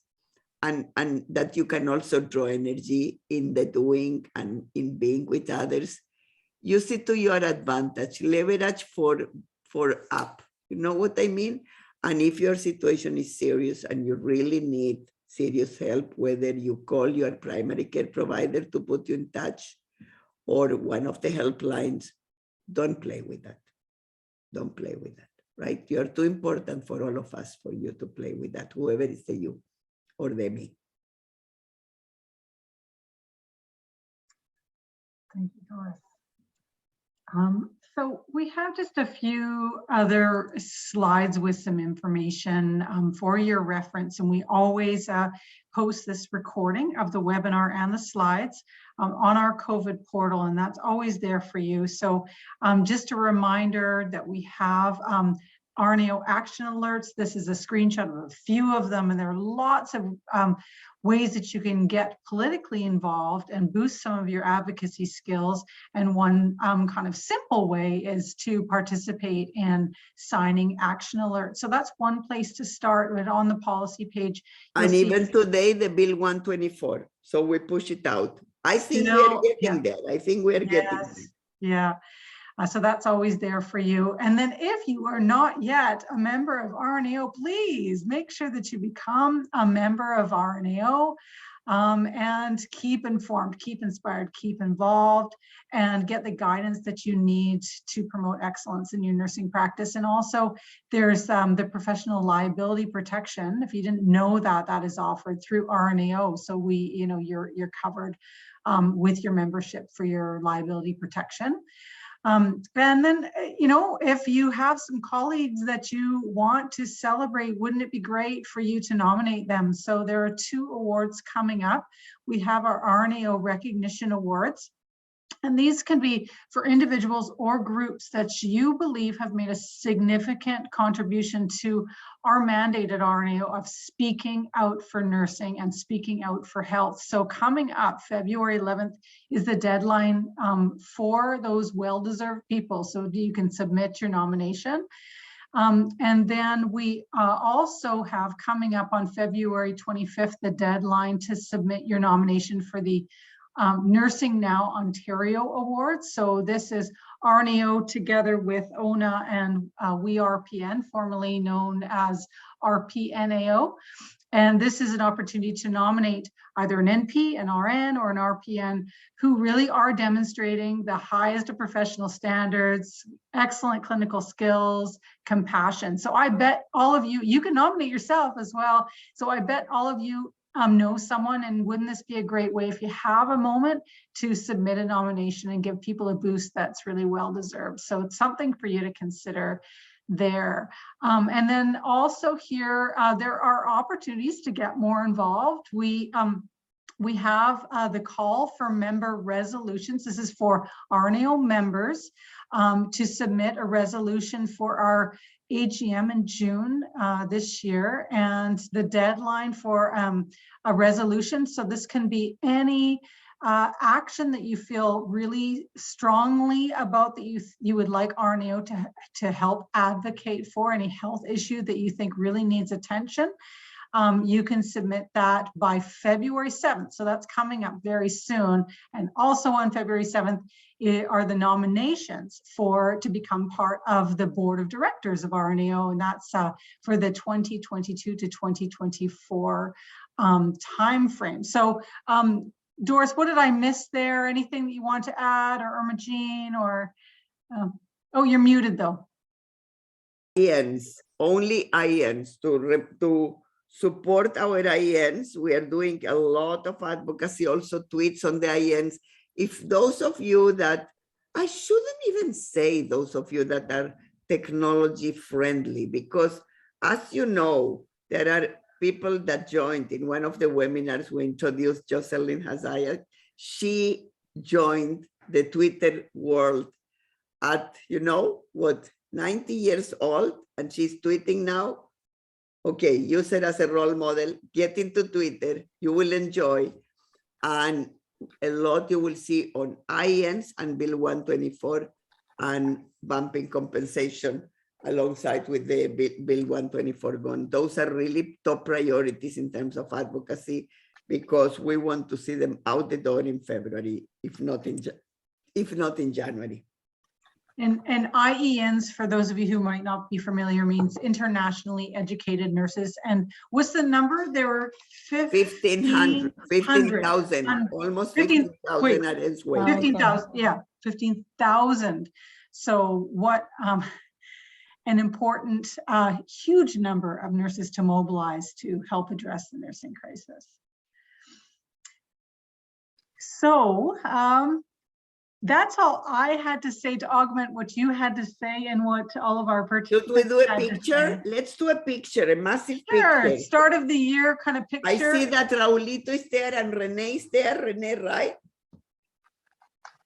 Speaker 2: and that you can also draw energy in the doing and in being with others. Use it to your advantage, leverage for up. You know what I mean? And if your situation is serious and you really need serious help, whether you call your primary care provider to put you in touch or one of the helplines, don't play with that. Don't play with that, right? You're too important for all of us for you to play with that, whoever is the you or the me.
Speaker 1: Thank you, Doris. So we have just a few other slides with some information for your reference, and we always post this recording of the webinar and the slides on our COVID portal, and that's always there for you. So just a reminder that we have RNAO action alerts. This is a screenshot of a few of them, and there are lots of ways that you can get politically involved and boost some of your advocacy skills. And one kind of simple way is to participate in signing action alerts. So that's one place to start. But on the policy page,
Speaker 2: and even today, the Bill 124. So we push it out. I think we're getting there. I think we're getting there.
Speaker 1: Yeah. So that's always there for you. And then if you are not yet a member of RNAO, please make sure that you become a member of RNAO and keep informed, keep inspired, keep involved, and get the guidance that you need to promote excellence in your nursing practice. And also there's the professional liability protection. If you didn't know that, that is offered through RNAO. So you're covered with your membership for your liability protection. And then, if you have some colleagues that you want to celebrate, wouldn't it be great for you to nominate them? So there are 2 awards coming up. We have our RNAO Recognition Awards. And these can be for individuals or groups that you believe have made a significant contribution to our mandate at RNAO of speaking out for nursing and speaking out for health. So coming up, February 11th is the deadline for those well-deserved people. So you can submit your nomination. And then we also have coming up on February 25th, the deadline to submit your nomination for the Nursing Now Ontario Awards. So this is RNAO together with ONA and WeRPN, formerly known as RPNAO. And this is an opportunity to nominate either an NP, an RN, or an RPN who really are demonstrating the highest of professional standards, excellent clinical skills, compassion. So I bet all of you, you can nominate yourself as well. So I bet all of you know someone, and wouldn't this be a great way if you have a moment to submit a nomination and give people a boost that's really well deserved. So it's something for you to consider there. And then also here, there are opportunities to get more involved. We have the call for member resolutions. This is for RNAO members to submit a resolution for our AGM in June this year, and the deadline for a resolution. So this can be any action that you feel really strongly about, that you would like RNAO to help advocate for, any health issue that you think really needs attention. You can submit that by February 7th. So that's coming up very soon. And also on February 7th are the nominations to become part of the board of directors of RNAO. And that's for the 2022 to 2024 timeframe. So Doris, what did I miss there? Anything that you want to add, or Imogene, or, oh, you're muted though.
Speaker 2: IANs, only IANs to support our IANs. We are doing a lot of advocacy, also tweets on the IANs. If those of you that, I shouldn't even say those of you that are technology friendly, because as you know, there are people that joined in one of the webinars we introduced, Jocelyn Hazaya. She joined the Twitter world at, 90 years old, and she's tweeting now. Okay, use it as a role model, get into Twitter, you will enjoy, and a lot you will see on IANs and Bill 124 and bumping compensation alongside with the Bill 124 gone. Those are really top priorities in terms of advocacy, because we want to see them out the door in February, if not in January.
Speaker 1: And IENs, for those of you who might not be familiar, means internationally educated nurses. And what's the number? There were
Speaker 2: 15,000, almost 15,000 at its way.
Speaker 1: 15,000, yeah, 15,000. So what an important, huge number of nurses to mobilize to help address the nursing crisis. So that's all I had to say to augment what you had to say and what all of our
Speaker 2: Should
Speaker 1: participants
Speaker 2: we do a
Speaker 1: had to
Speaker 2: picture?
Speaker 1: say.
Speaker 2: Let's do a picture, a massive
Speaker 1: Sure,
Speaker 2: picture.
Speaker 1: start of the year kind of picture.
Speaker 2: I see that Raulito is there and Renee is there. Renee, right?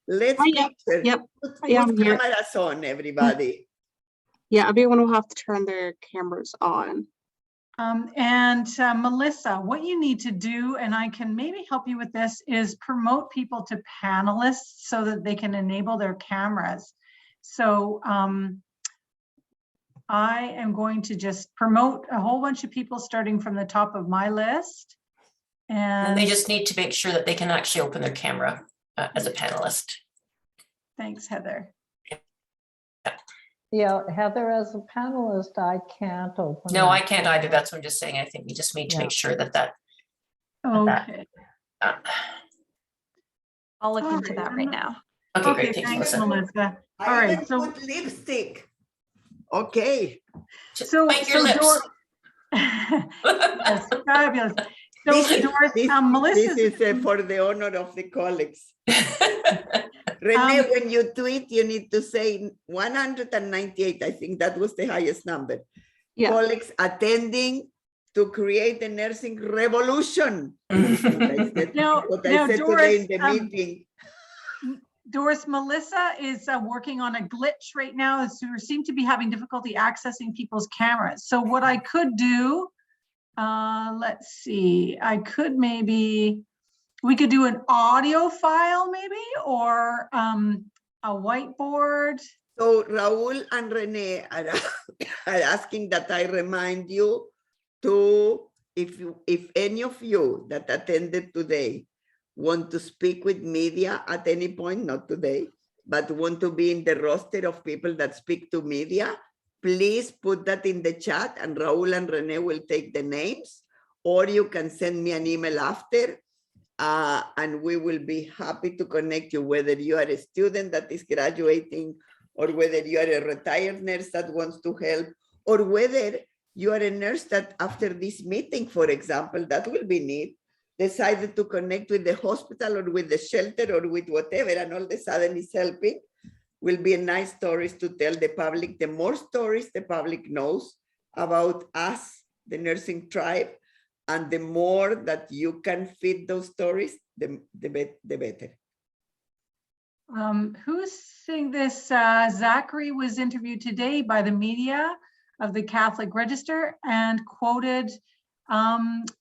Speaker 2: Let's picture.
Speaker 8: Yep.
Speaker 2: Put
Speaker 8: Yeah, I'm here.
Speaker 2: cameras on, everybody.
Speaker 8: Yeah, everyone will have to turn their cameras on.
Speaker 1: Melissa, what you need to do, and I can maybe help you with this, is promote people to panelists so that they can enable their cameras. So I am going to just promote a whole bunch of people starting from the top of my list.
Speaker 7: And they just need to make sure that they can actually open their camera as a panelist.
Speaker 1: Thanks, Heather.
Speaker 6: Yeah, Heather, as a panelist, I can't open.
Speaker 7: No,
Speaker 6: my
Speaker 7: I can't either.
Speaker 6: camera.
Speaker 7: That's what I'm just saying. I think we just need to make sure that
Speaker 1: Okay.
Speaker 9: I'll look
Speaker 1: All
Speaker 9: into
Speaker 1: right,
Speaker 9: that right now.
Speaker 7: Okay,
Speaker 1: Okay,
Speaker 7: great. Thanks,
Speaker 1: thanks,
Speaker 7: Melissa.
Speaker 1: Melissa. All
Speaker 2: I
Speaker 1: right,
Speaker 2: even
Speaker 1: so
Speaker 2: put lipstick. Okay.
Speaker 7: Just
Speaker 1: So-
Speaker 7: bite your
Speaker 1: so
Speaker 7: lips.
Speaker 1: yes, fabulous. So Doris, Melissa,
Speaker 2: This is for the honor of the colleagues. Renee, when you tweet, you need to say 198. I think that was the highest number.
Speaker 8: Yeah.
Speaker 2: Colleagues attending to create a nursing revolution. What
Speaker 1: Now,
Speaker 2: I said
Speaker 1: Doris,
Speaker 2: today in the meeting.
Speaker 1: Doris, Melissa is working on a glitch right now. So we seem to be having difficulty accessing people's cameras. So what I could do, let's see, we could do an audio file maybe, or a whiteboard.
Speaker 2: So Raul and Renee are asking that I remind you to, if any of you that attended today want to speak with media at any point, not today, but want to be in the roster of people that speak to media, please put that in the chat and Raul and Renee will take the names, or you can send me an email after and we will be happy to connect you, whether you are a student that is graduating or whether you are a retired nurse that wants to help, or whether you are a nurse that after this meeting, for example, that will be neat, decided to connect with the hospital or with the shelter or with whatever, and all of a sudden is helping. Will be a nice stories to tell the public. The more stories the public knows about us, the nursing tribe, and the more that you can feed those stories, the better.
Speaker 1: Who's saying this? Zachary was interviewed today by the media of the Catholic Register and quoted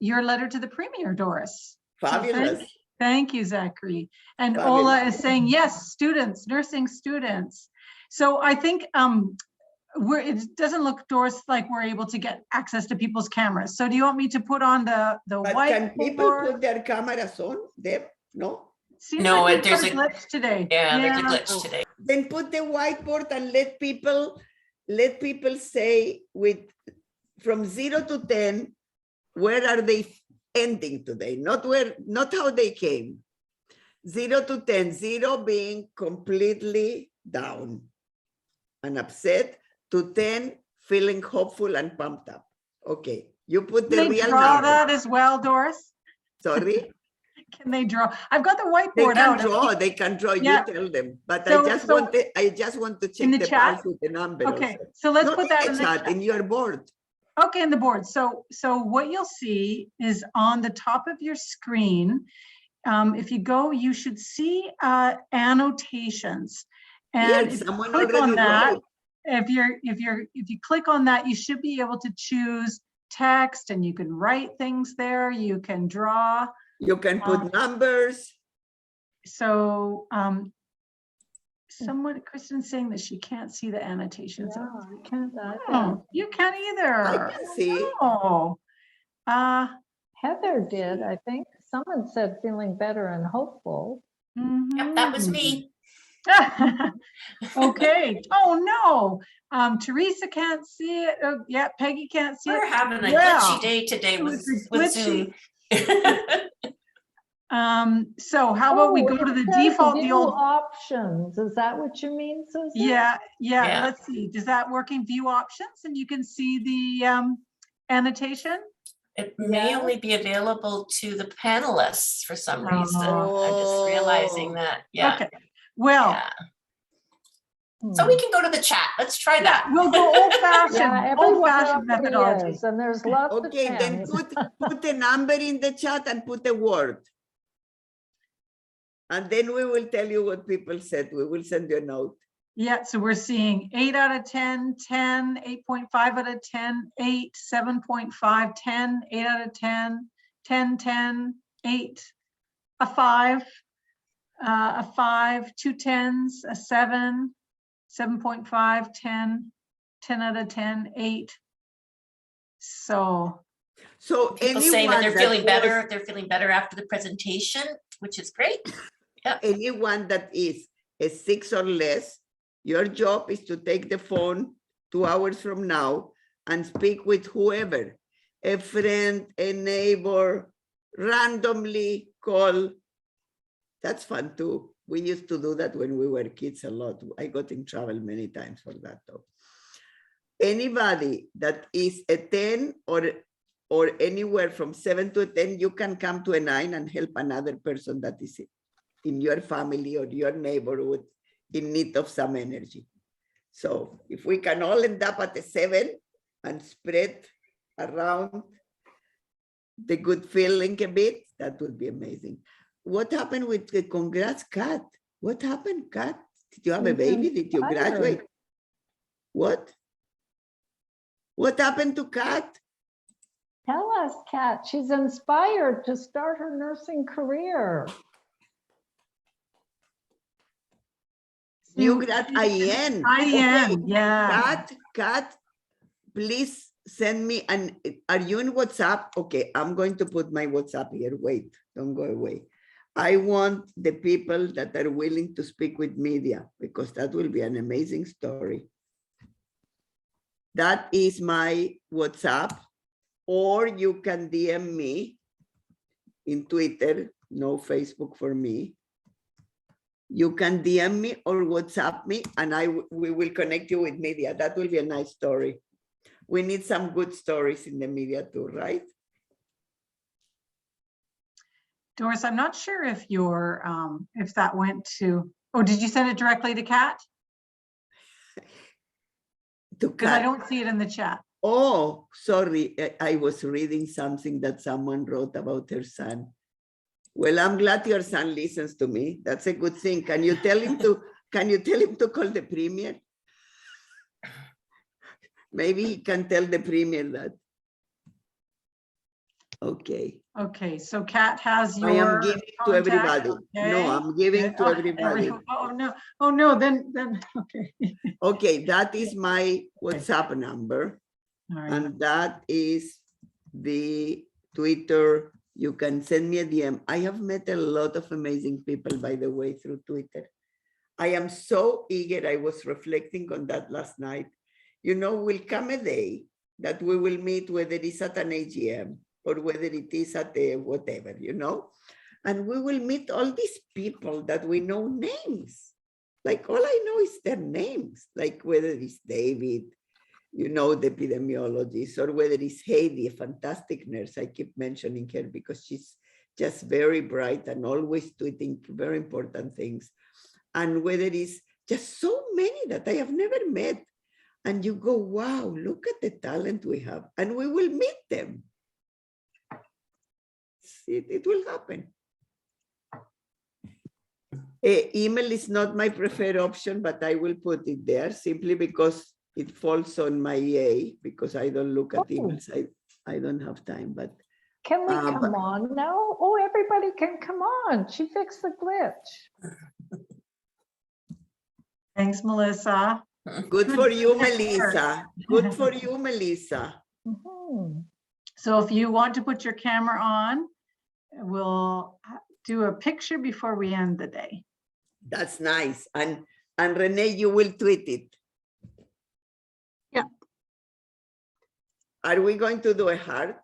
Speaker 1: your letter to the Premier, Doris.
Speaker 2: Fabulous.
Speaker 1: So thank you, Zachary. And
Speaker 2: Fabulous.
Speaker 1: Ola is saying, yes, students, nursing students. So I think it doesn't look, Doris, like we're able to get access to people's cameras. So do you want me to put on the
Speaker 2: But
Speaker 1: white
Speaker 2: can people
Speaker 1: board?
Speaker 2: put their cameras on? Deb? No?
Speaker 1: Seems
Speaker 7: No,
Speaker 1: like we've
Speaker 7: there's
Speaker 1: got a glitch today.
Speaker 7: Yeah, there's a glitch today.
Speaker 2: Then put the whiteboard and let people say from 0 to 10, where are they ending today? Not how they came. 0 to 10, 0 being completely down and upset, to 10 feeling hopeful and pumped up. Okay, you put the
Speaker 1: Can they
Speaker 2: real
Speaker 1: draw
Speaker 2: number.
Speaker 1: that as well, Doris?
Speaker 2: Sorry?
Speaker 1: Can they draw? I've got the
Speaker 2: They
Speaker 1: whiteboard
Speaker 2: can
Speaker 1: out.
Speaker 2: draw, they can draw,
Speaker 1: Yeah.
Speaker 2: you tell them. But
Speaker 1: So-
Speaker 2: I just want to check
Speaker 1: in the
Speaker 2: the
Speaker 1: chat?
Speaker 2: pulse with the number.
Speaker 1: Okay,
Speaker 2: also.
Speaker 1: so let's
Speaker 2: Not
Speaker 1: put that in the
Speaker 2: chat,
Speaker 1: chat.
Speaker 2: in your board.
Speaker 1: Okay, in the board. So what you'll see is on the top of your screen, if you go, you should see annotations. And
Speaker 2: Yes,
Speaker 1: if you
Speaker 2: someone
Speaker 1: click on
Speaker 2: already
Speaker 1: that,
Speaker 2: wrote.
Speaker 1: if you click on that, you should be able to choose text, and you can write things there. You can draw.
Speaker 2: You can put numbers.
Speaker 1: So someone, Kristen's saying that she can't see the annotations.
Speaker 6: Yeah, I can't.
Speaker 1: Oh, you can't either.
Speaker 2: I can see.
Speaker 1: Oh,
Speaker 6: Heather did, I think. Someone said feeling better and hopeful.
Speaker 7: Yep, that was me.
Speaker 1: Okay. Oh, no. Teresa can't see it. Oh, yeah, Peggy can't see it.
Speaker 7: We're having a
Speaker 1: Well,
Speaker 7: glitchy day today
Speaker 1: it
Speaker 7: with,
Speaker 1: was a
Speaker 7: with Zoom.
Speaker 1: So how about we go to the default, the
Speaker 6: View
Speaker 1: old,
Speaker 6: options. Is that what you mean, Susan?
Speaker 1: yeah,
Speaker 7: Yeah.
Speaker 1: let's see. Does that work in view options and you can see the annotation?
Speaker 7: It may
Speaker 6: Yeah.
Speaker 7: only be available to the panelists for some reason.
Speaker 1: Oh.
Speaker 7: I'm just realizing that. Yeah.
Speaker 1: Okay. Well,
Speaker 7: Yeah. So we can go to the chat. Let's try that.
Speaker 1: we'll go old-fashioned,
Speaker 6: Yeah, everyone
Speaker 1: old-fashioned
Speaker 6: already
Speaker 1: methodology.
Speaker 6: is, and there's lots
Speaker 2: Okay,
Speaker 6: of
Speaker 2: then
Speaker 6: pens.
Speaker 2: put a number in the chat and put a word. And then we will tell you what people said. We will send you a note.
Speaker 1: Yeah, so we're seeing 8 out of 10, 10, 8.5 out of 10, 8, 7.5, 10, 8 out of 10, 10, 10, 8, a 5, 2 tens, a 7, 7.5, 10, 10 out of 10, 8. So
Speaker 2: So
Speaker 7: People saying that
Speaker 2: anyone
Speaker 7: they're feeling better.
Speaker 2: was-
Speaker 7: They're feeling better after the presentation, which is great.
Speaker 2: anyone that is a 6 or less, your job is to take the phone 2 hours from now and speak with whoever, a friend, a neighbor, randomly call. That's fun too. We used to do that when we were kids a lot. I got in trouble many times for that though. Anybody that is a 10 or anywhere from 7 to a 10, you can come to a 9 and help another person that is in your family or your neighborhood in need of some energy. So if we can all end up at a 7 and spread around the good feeling a bit, that would be amazing. What happened with the congrats, Kat? What happened, Kat? Did you have a baby? Did you graduate? What? What happened to Kat?
Speaker 6: Tell us, Kat. She's inspired to start her nursing career.
Speaker 2: You got Diane.
Speaker 1: Diane, yeah.
Speaker 2: Kat, please send me are you in WhatsApp? Okay, I'm going to put my WhatsApp here. Wait, don't go away. I want the people that are willing to speak with media because that will be an amazing story. That is my WhatsApp, or you can DM me in Twitter, no Facebook for me. You can DM me or WhatsApp me and we will connect you with media. That will be a nice story. We need some good stories in the media too, right?
Speaker 1: Doris, I'm not sure if your if that went to, oh, did you send it directly to Kat? Because I don't see it in the chat.
Speaker 2: Oh, sorry. I was reading something that someone wrote about her son. Well, I'm glad your son listens to me. That's a good thing. Can you tell him to call the premier? Maybe he can tell the premier that. Okay.
Speaker 1: Okay, so Kat has your
Speaker 2: I am giving to
Speaker 1: contact,
Speaker 2: everybody.
Speaker 1: okay.
Speaker 2: No, I'm giving to
Speaker 1: Oh,
Speaker 2: everybody.
Speaker 1: Oh no, then okay.
Speaker 2: Okay, that is my WhatsApp number.
Speaker 1: All right.
Speaker 2: And that is the Twitter. You can send me a DM. I have met a lot of amazing people, by the way, through Twitter. I am so eager. I was reflecting on that last night. You know, will come a day that we will meet, whether it's at an AGM or whether it is at a whatever, you know, and we will meet all these people that we know names. Like all I know is their names, like whether it's David, you know, the epidemiologist, or whether it's Heidi, a fantastic nurse. I keep mentioning her because she's just very bright and always tweeting very important things. And whether it's just so many that I have never met. And you go, wow, look at the talent we have. And we will meet them. It will happen. Email is not my preferred option, but I will put it there simply because it falls on my EA, because I don't look at emails. I don't have time, but.
Speaker 6: Can we come on now? Oh, everybody can come on. She fixed the glitch.
Speaker 1: Thanks, Melissa.
Speaker 2: Good for you, Melissa. Good for you, Melissa.
Speaker 6: Mhm.
Speaker 1: So if you want to put your camera on, we'll do a picture before we end the day.
Speaker 2: That's nice. And Renee, you will tweet it.
Speaker 8: Yeah.
Speaker 2: Are we going to do a heart?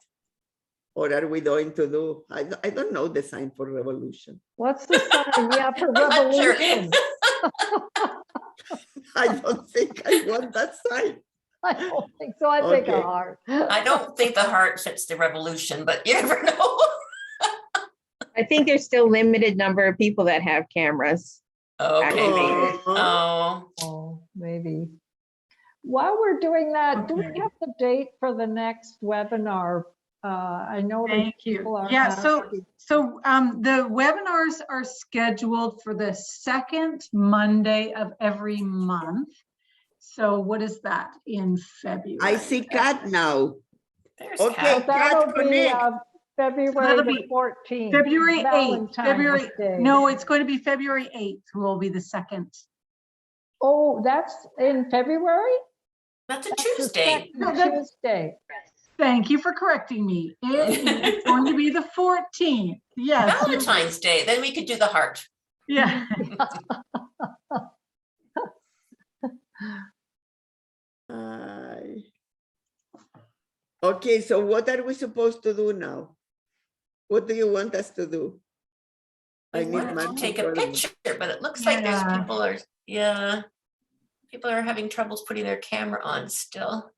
Speaker 2: Or are we going to do, I don't know the sign for revolution.
Speaker 6: What's the sign? Yeah, for
Speaker 7: I'm not sure.
Speaker 6: revolution.
Speaker 2: I don't think I want that sign.
Speaker 6: I don't think so. I think a
Speaker 2: Okay.
Speaker 6: heart.
Speaker 7: I don't think the heart fits the revolution, but you never know.
Speaker 4: I think there's still limited number of people that have cameras.
Speaker 7: Okay, maybe.
Speaker 2: Aw.
Speaker 7: Oh,
Speaker 6: Oh, maybe. While we're doing that, do we
Speaker 1: Okay.
Speaker 6: have the date for the next webinar? I know that
Speaker 1: Thank
Speaker 6: people
Speaker 1: you.
Speaker 6: are.
Speaker 1: Yeah, so
Speaker 6: asking.
Speaker 1: the webinars are scheduled for the second Monday of every month. So what is that in February?
Speaker 2: I see Kat now.
Speaker 7: there's
Speaker 2: Okay.
Speaker 6: So
Speaker 7: Kat.
Speaker 6: that'll be
Speaker 2: connect.
Speaker 6: February
Speaker 1: that'll
Speaker 6: the
Speaker 1: be
Speaker 6: 14th.
Speaker 1: February 8th.
Speaker 6: Valentine's Day.
Speaker 1: No, it's going to be February 8th will be the second.
Speaker 6: Oh, that's in February?
Speaker 7: That's a
Speaker 6: That's the
Speaker 7: Tuesday.
Speaker 6: second Tuesday.
Speaker 1: Thank you for correcting me. It is going to be the 14th. Yes.
Speaker 7: Valentine's Day. Then we could do the heart.
Speaker 1: Yeah.
Speaker 2: Ay. Okay, so what are we supposed to do now? What do you want us to do?
Speaker 7: I
Speaker 2: I need
Speaker 7: wanted to
Speaker 2: Mark
Speaker 7: take
Speaker 2: to
Speaker 7: a
Speaker 2: follow me.
Speaker 7: picture, but it looks like there's
Speaker 1: Yeah.
Speaker 7: people are, yeah. People are having troubles putting their camera on still.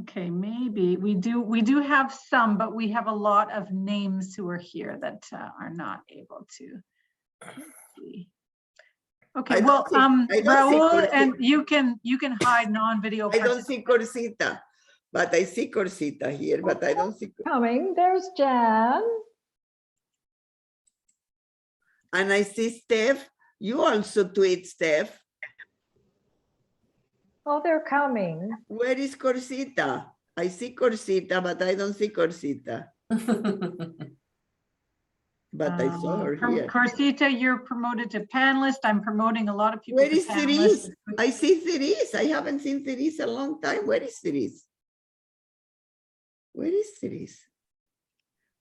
Speaker 1: Okay, maybe we do have some, but we have a lot of names who are here that are not able to. Let's see. Okay,
Speaker 2: I don't
Speaker 1: well,
Speaker 2: see- I don't see
Speaker 1: Raul,
Speaker 2: Corsita.
Speaker 1: and you can hide non-video.
Speaker 2: I don't see Corsita, but I see Corsita here, but I don't see,
Speaker 6: Coming, there's Jan.
Speaker 2: and I see Steph. You also tweet, Steph.
Speaker 6: Oh, they're coming.
Speaker 2: Where is Corsita? I see Corsita, but I don't see Corsita. But I saw her here.
Speaker 1: Corsita, you're promoted to panelist. I'm promoting a lot of people.
Speaker 2: Where
Speaker 1: to
Speaker 2: is
Speaker 1: panelist.
Speaker 2: Therese? I see Therese. I haven't seen Therese a long time. Where is Therese? Where is Therese?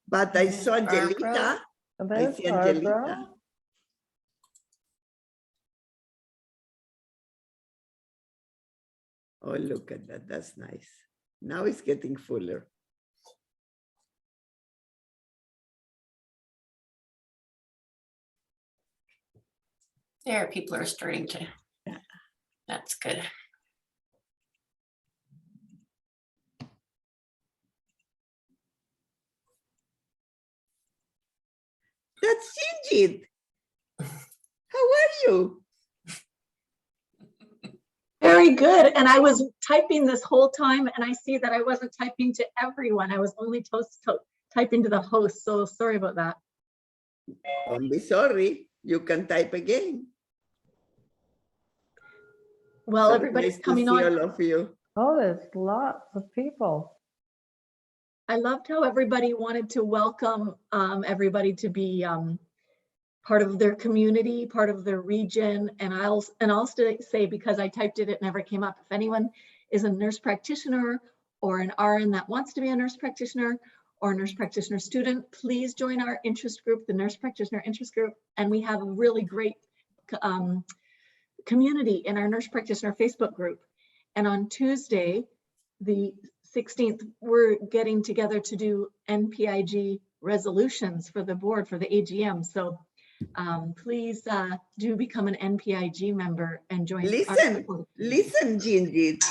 Speaker 2: But I saw Angelica. I
Speaker 6: There's
Speaker 2: see Angelica.
Speaker 6: Barbara.
Speaker 2: Oh, look at that. That's nice. Now it's getting fuller.
Speaker 7: There, people are starting to, that's good.
Speaker 2: That's Gingit. How are you?
Speaker 9: Very good. And I was typing this whole time and I see that I wasn't typing to everyone. I was only typing to the host. So sorry about that.
Speaker 2: Don't be sorry. You can type again.
Speaker 9: Well,
Speaker 2: So
Speaker 9: everybody's
Speaker 2: nice to
Speaker 9: coming
Speaker 2: see
Speaker 9: on.
Speaker 2: all of you.
Speaker 6: Oh, there's lots of people.
Speaker 9: I loved how everybody wanted to welcome everybody to be part of their community, part of their region. And I'll say, because I typed it, it never came up. If anyone is a nurse practitioner or an RN that wants to be a nurse practitioner or a nurse practitioner student, please join our interest group, the Nurse Practitioner Interest Group. And we have a really great community in our Nurse Practitioner Facebook group. And on Tuesday, the 16th, we're getting together to do NPIG resolutions for the board, for the AGM. So please do become an NPIG member and join.
Speaker 2: Listen, Gingit.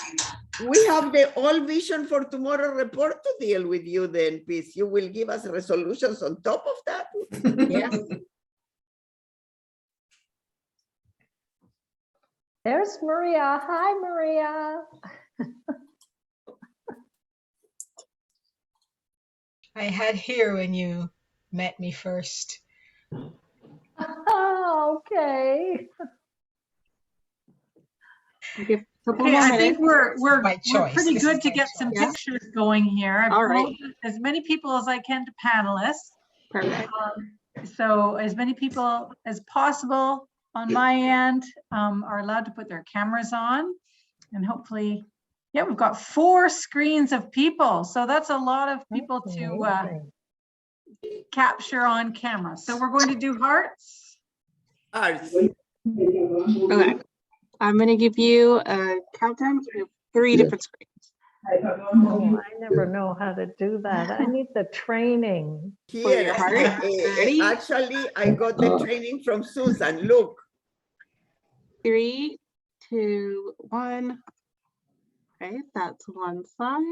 Speaker 2: We have the All Vision for Tomorrow report to deal with you, the NPs. You will give us resolutions on top of that?
Speaker 9: Yes.
Speaker 6: There's Maria. Hi, Maria.
Speaker 10: I had here when you met me first.
Speaker 6: Oh, okay.
Speaker 8: Give a couple
Speaker 1: Okay,
Speaker 8: more
Speaker 1: I think
Speaker 8: minutes.
Speaker 1: we're
Speaker 10: By choice.
Speaker 1: pretty
Speaker 10: This
Speaker 1: good
Speaker 10: is
Speaker 1: to
Speaker 10: by
Speaker 1: get some
Speaker 10: choice.
Speaker 1: pictures going here. I've
Speaker 8: All right.
Speaker 1: promoted as many people as I can to panelists.
Speaker 8: Perfect.
Speaker 1: So as many people as possible on my end are allowed to put their cameras on, and hopefully, yeah, we've got 4 screens of people. So that's a lot of people to capture on camera. So we're going to do hearts.
Speaker 2: Arts.
Speaker 8: Okay. I'm going to give you a countdown. We have 3 different screens.
Speaker 6: Oh, I never know how to do that. I need the training.
Speaker 2: Here,
Speaker 8: your heart. Ready?
Speaker 2: actually, I got the training from Susan. Look.
Speaker 8: 3, 2, 1. Okay, that's one side.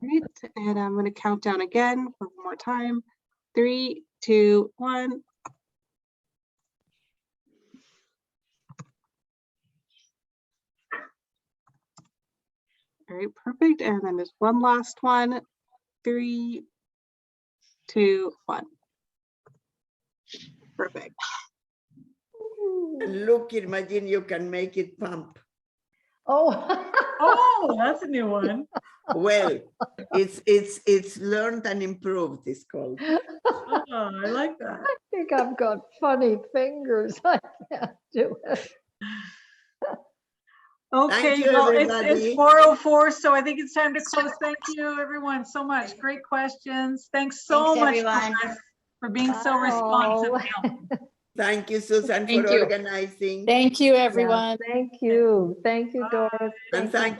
Speaker 8: Right, and I'm going to count down again one more time. 3, 2, 1. All right, perfect. And then there's one last one. 3, 2, 1. Perfect.
Speaker 2: And look, imagine you can make it pump.
Speaker 6: Oh.
Speaker 1: Oh, that's a new one.
Speaker 2: Well, it's learned and improved, it's called.
Speaker 1: Oh, I like that.
Speaker 6: I think I've got funny fingers. I can't do it.
Speaker 1: Okay,
Speaker 2: you,
Speaker 1: well,
Speaker 2: everybody.
Speaker 1: it's 4:04, so I think it's time to close. Thank you, everyone, so much. Great questions. Thanks so much,
Speaker 9: everyone.
Speaker 1: Doris, for being so
Speaker 6: Oh.
Speaker 1: responsive.
Speaker 2: Thank you, Susan,
Speaker 5: Thank
Speaker 2: for
Speaker 5: you.
Speaker 2: organizing.
Speaker 11: Thank you, everyone.
Speaker 6: Thank you. Thank you, Doris.
Speaker 2: And thank